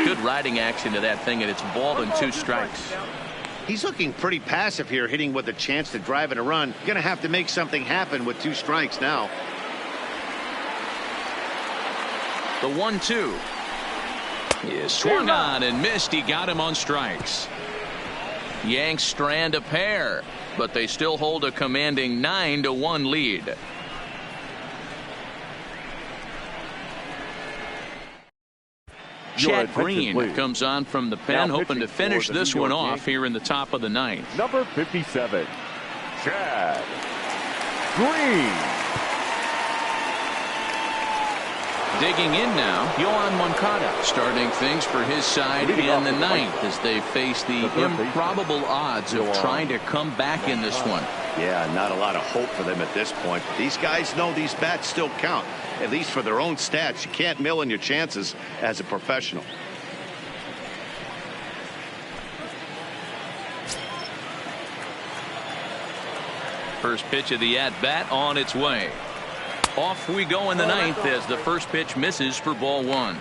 [SPEAKER 1] Good riding action to that thing, and it's ball and 2 strikes.
[SPEAKER 2] He's looking pretty passive here, hitting with a chance to drive in a run. Going to have to make something happen with 2 strikes now.
[SPEAKER 1] The 1-2 is swung on and missed. He got him on strikes. Yanks strand a pair, but they still hold a commanding 9-1 lead. Chad Green comes on from the pen, hoping to finish this one off here in the top of the 9th.
[SPEAKER 3] Number 57, Chad Green.
[SPEAKER 1] Digging in now, Yohan Moncada starting things for his side in the 9th as they face the improbable odds of trying to come back in this one.
[SPEAKER 2] Yeah, not a lot of hope for them at this point. But these guys know these bats still count, at least for their own stats. You can't mill in your chances as a professional.
[SPEAKER 1] First pitch of the at-bat on its way. Off we go in the 9th as the first pitch misses for ball 1.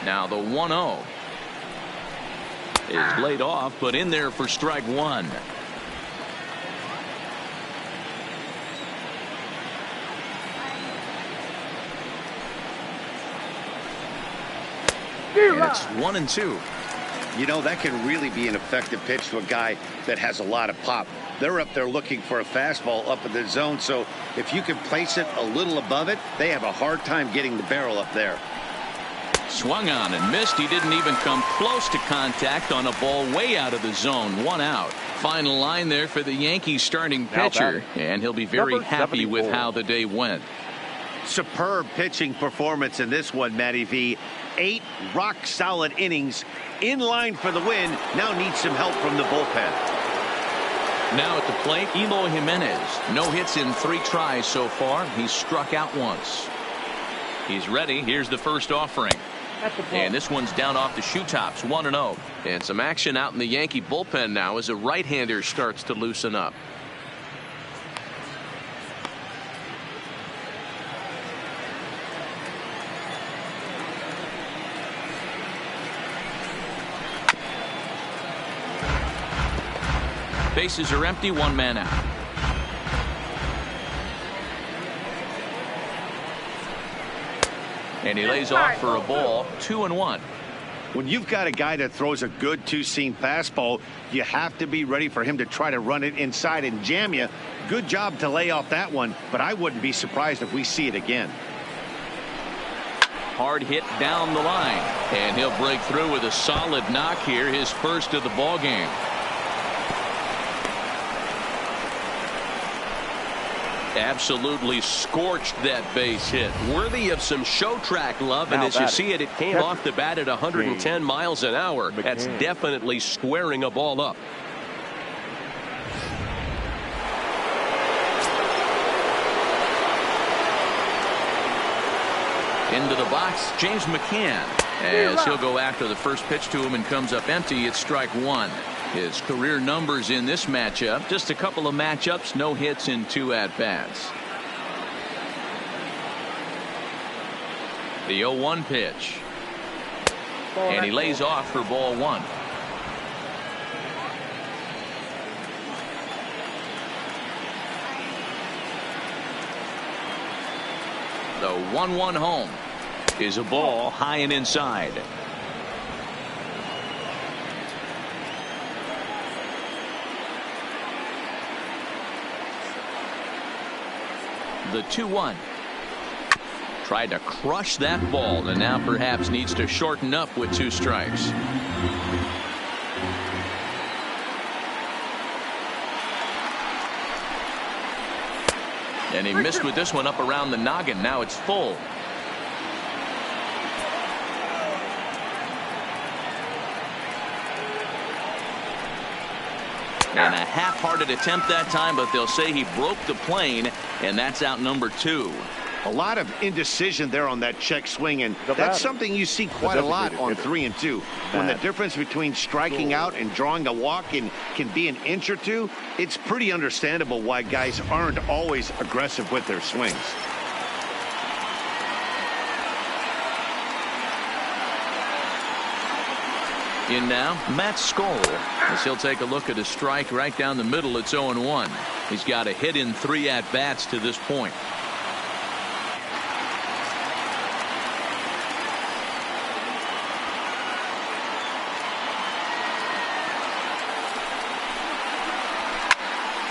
[SPEAKER 1] Now the 1-0 is laid off, but in there for strike 1. And it's 1-2.
[SPEAKER 2] You know, that can really be an effective pitch to a guy that has a lot of pop. They're up there looking for a fastball up in the zone, so if you can place it a little above it, they have a hard time getting the barrel up there.
[SPEAKER 1] Swung on and missed. He didn't even come close to contact on a ball way out of the zone. 1 out. Final line there for the Yankees starting pitcher, and he'll be very happy with how the day went.
[SPEAKER 2] Superb pitching performance in this one, Matty V. 8 rock-solid innings, in line for the win. Now needs some help from the bullpen.
[SPEAKER 1] Now at the plate, Eloy Jimenez. No hits in 3 tries so far. He's struck out once. He's ready. Here's the first offering. And this one's down off the shoe tops. 1-0. And some action out in the Yankee bullpen now as a right-hander starts to loosen up. Bases are empty, 1 man out. And he lays off for a ball. 2-1.
[SPEAKER 2] When you've got a guy that throws a good two-seam fastball, you have to be ready for him to try to run it inside and jam you. Good job to lay off that one, but I wouldn't be surprised if we see it again.
[SPEAKER 1] Hard hit down the line, and he'll break through with a solid knock here, his first of the ball game. Absolutely scorched that base hit, worthy of some show track love. And as you see it, it came off the bat at 110 miles an hour. That's definitely squaring a ball up. Into the box, James McCann, as he'll go after the first pitch to him and comes up empty. It's strike one. His career numbers in this matchup, just a couple of matchups, no hits in 2 at-bats. The 0-1 pitch. And he lays off for ball 1. The 1-1 home is a ball high and inside. The 2-1. Tried to crush that ball, and now perhaps needs to shorten up with 2 strikes. And he missed with this one up around the noggin. Now it's full. And a half-hearted attempt that time, but they'll say he broke the plane, and that's out number 2.
[SPEAKER 2] A lot of indecision there on that check swing, and that's something you see quite a lot on 3 and 2. When the difference between striking out and drawing a walk can be an inch or 2, it's pretty understandable why guys aren't always aggressive with their swings.
[SPEAKER 1] In now, Matt Skoll, as he'll take a look at a strike right down the middle. It's 0-1. He's got a hit in 3 at-bats to this point.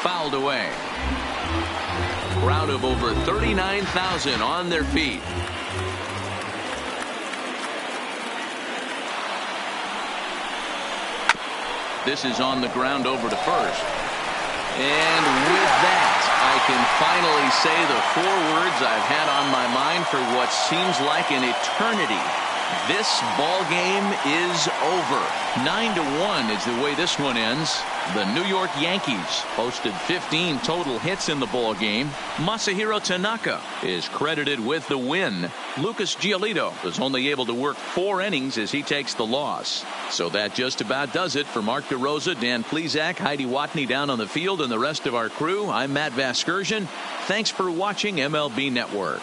[SPEAKER 1] Fouled away. Crowd of over 39,000 on their feet. This is on the ground over to first. And with that, I can finally say the 4 words I've had on my mind for what seems like an eternity. This ball game is over. 9-1 is the way this one ends. The New York Yankees posted 15 total hits in the ball game. Masahiro Tanaka is credited with the win. Lucas Giolito was only able to work 4 innings as he takes the loss. So that just about does it for Mark DeRosa, Dan Plesac, Heidi Watney down on the field, and the rest of our crew. I'm Matt Vasgersian. Thanks for watching MLB Network.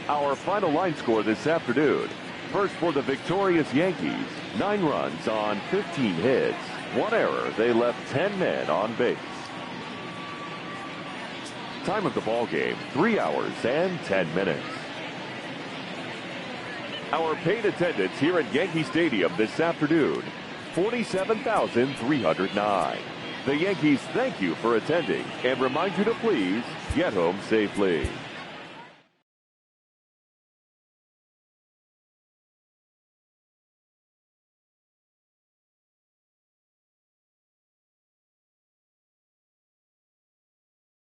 [SPEAKER 3] Our final line score this afternoon. First for the victorious Yankees, 9 runs on 15 hits. 1 error. They left 10 men on base. Time of the ball game, 3 hours and 10 minutes. Our paid attendance here at Yankee Stadium this afternoon, 47,309. The Yankees thank you for attending and remind you to please get home safely.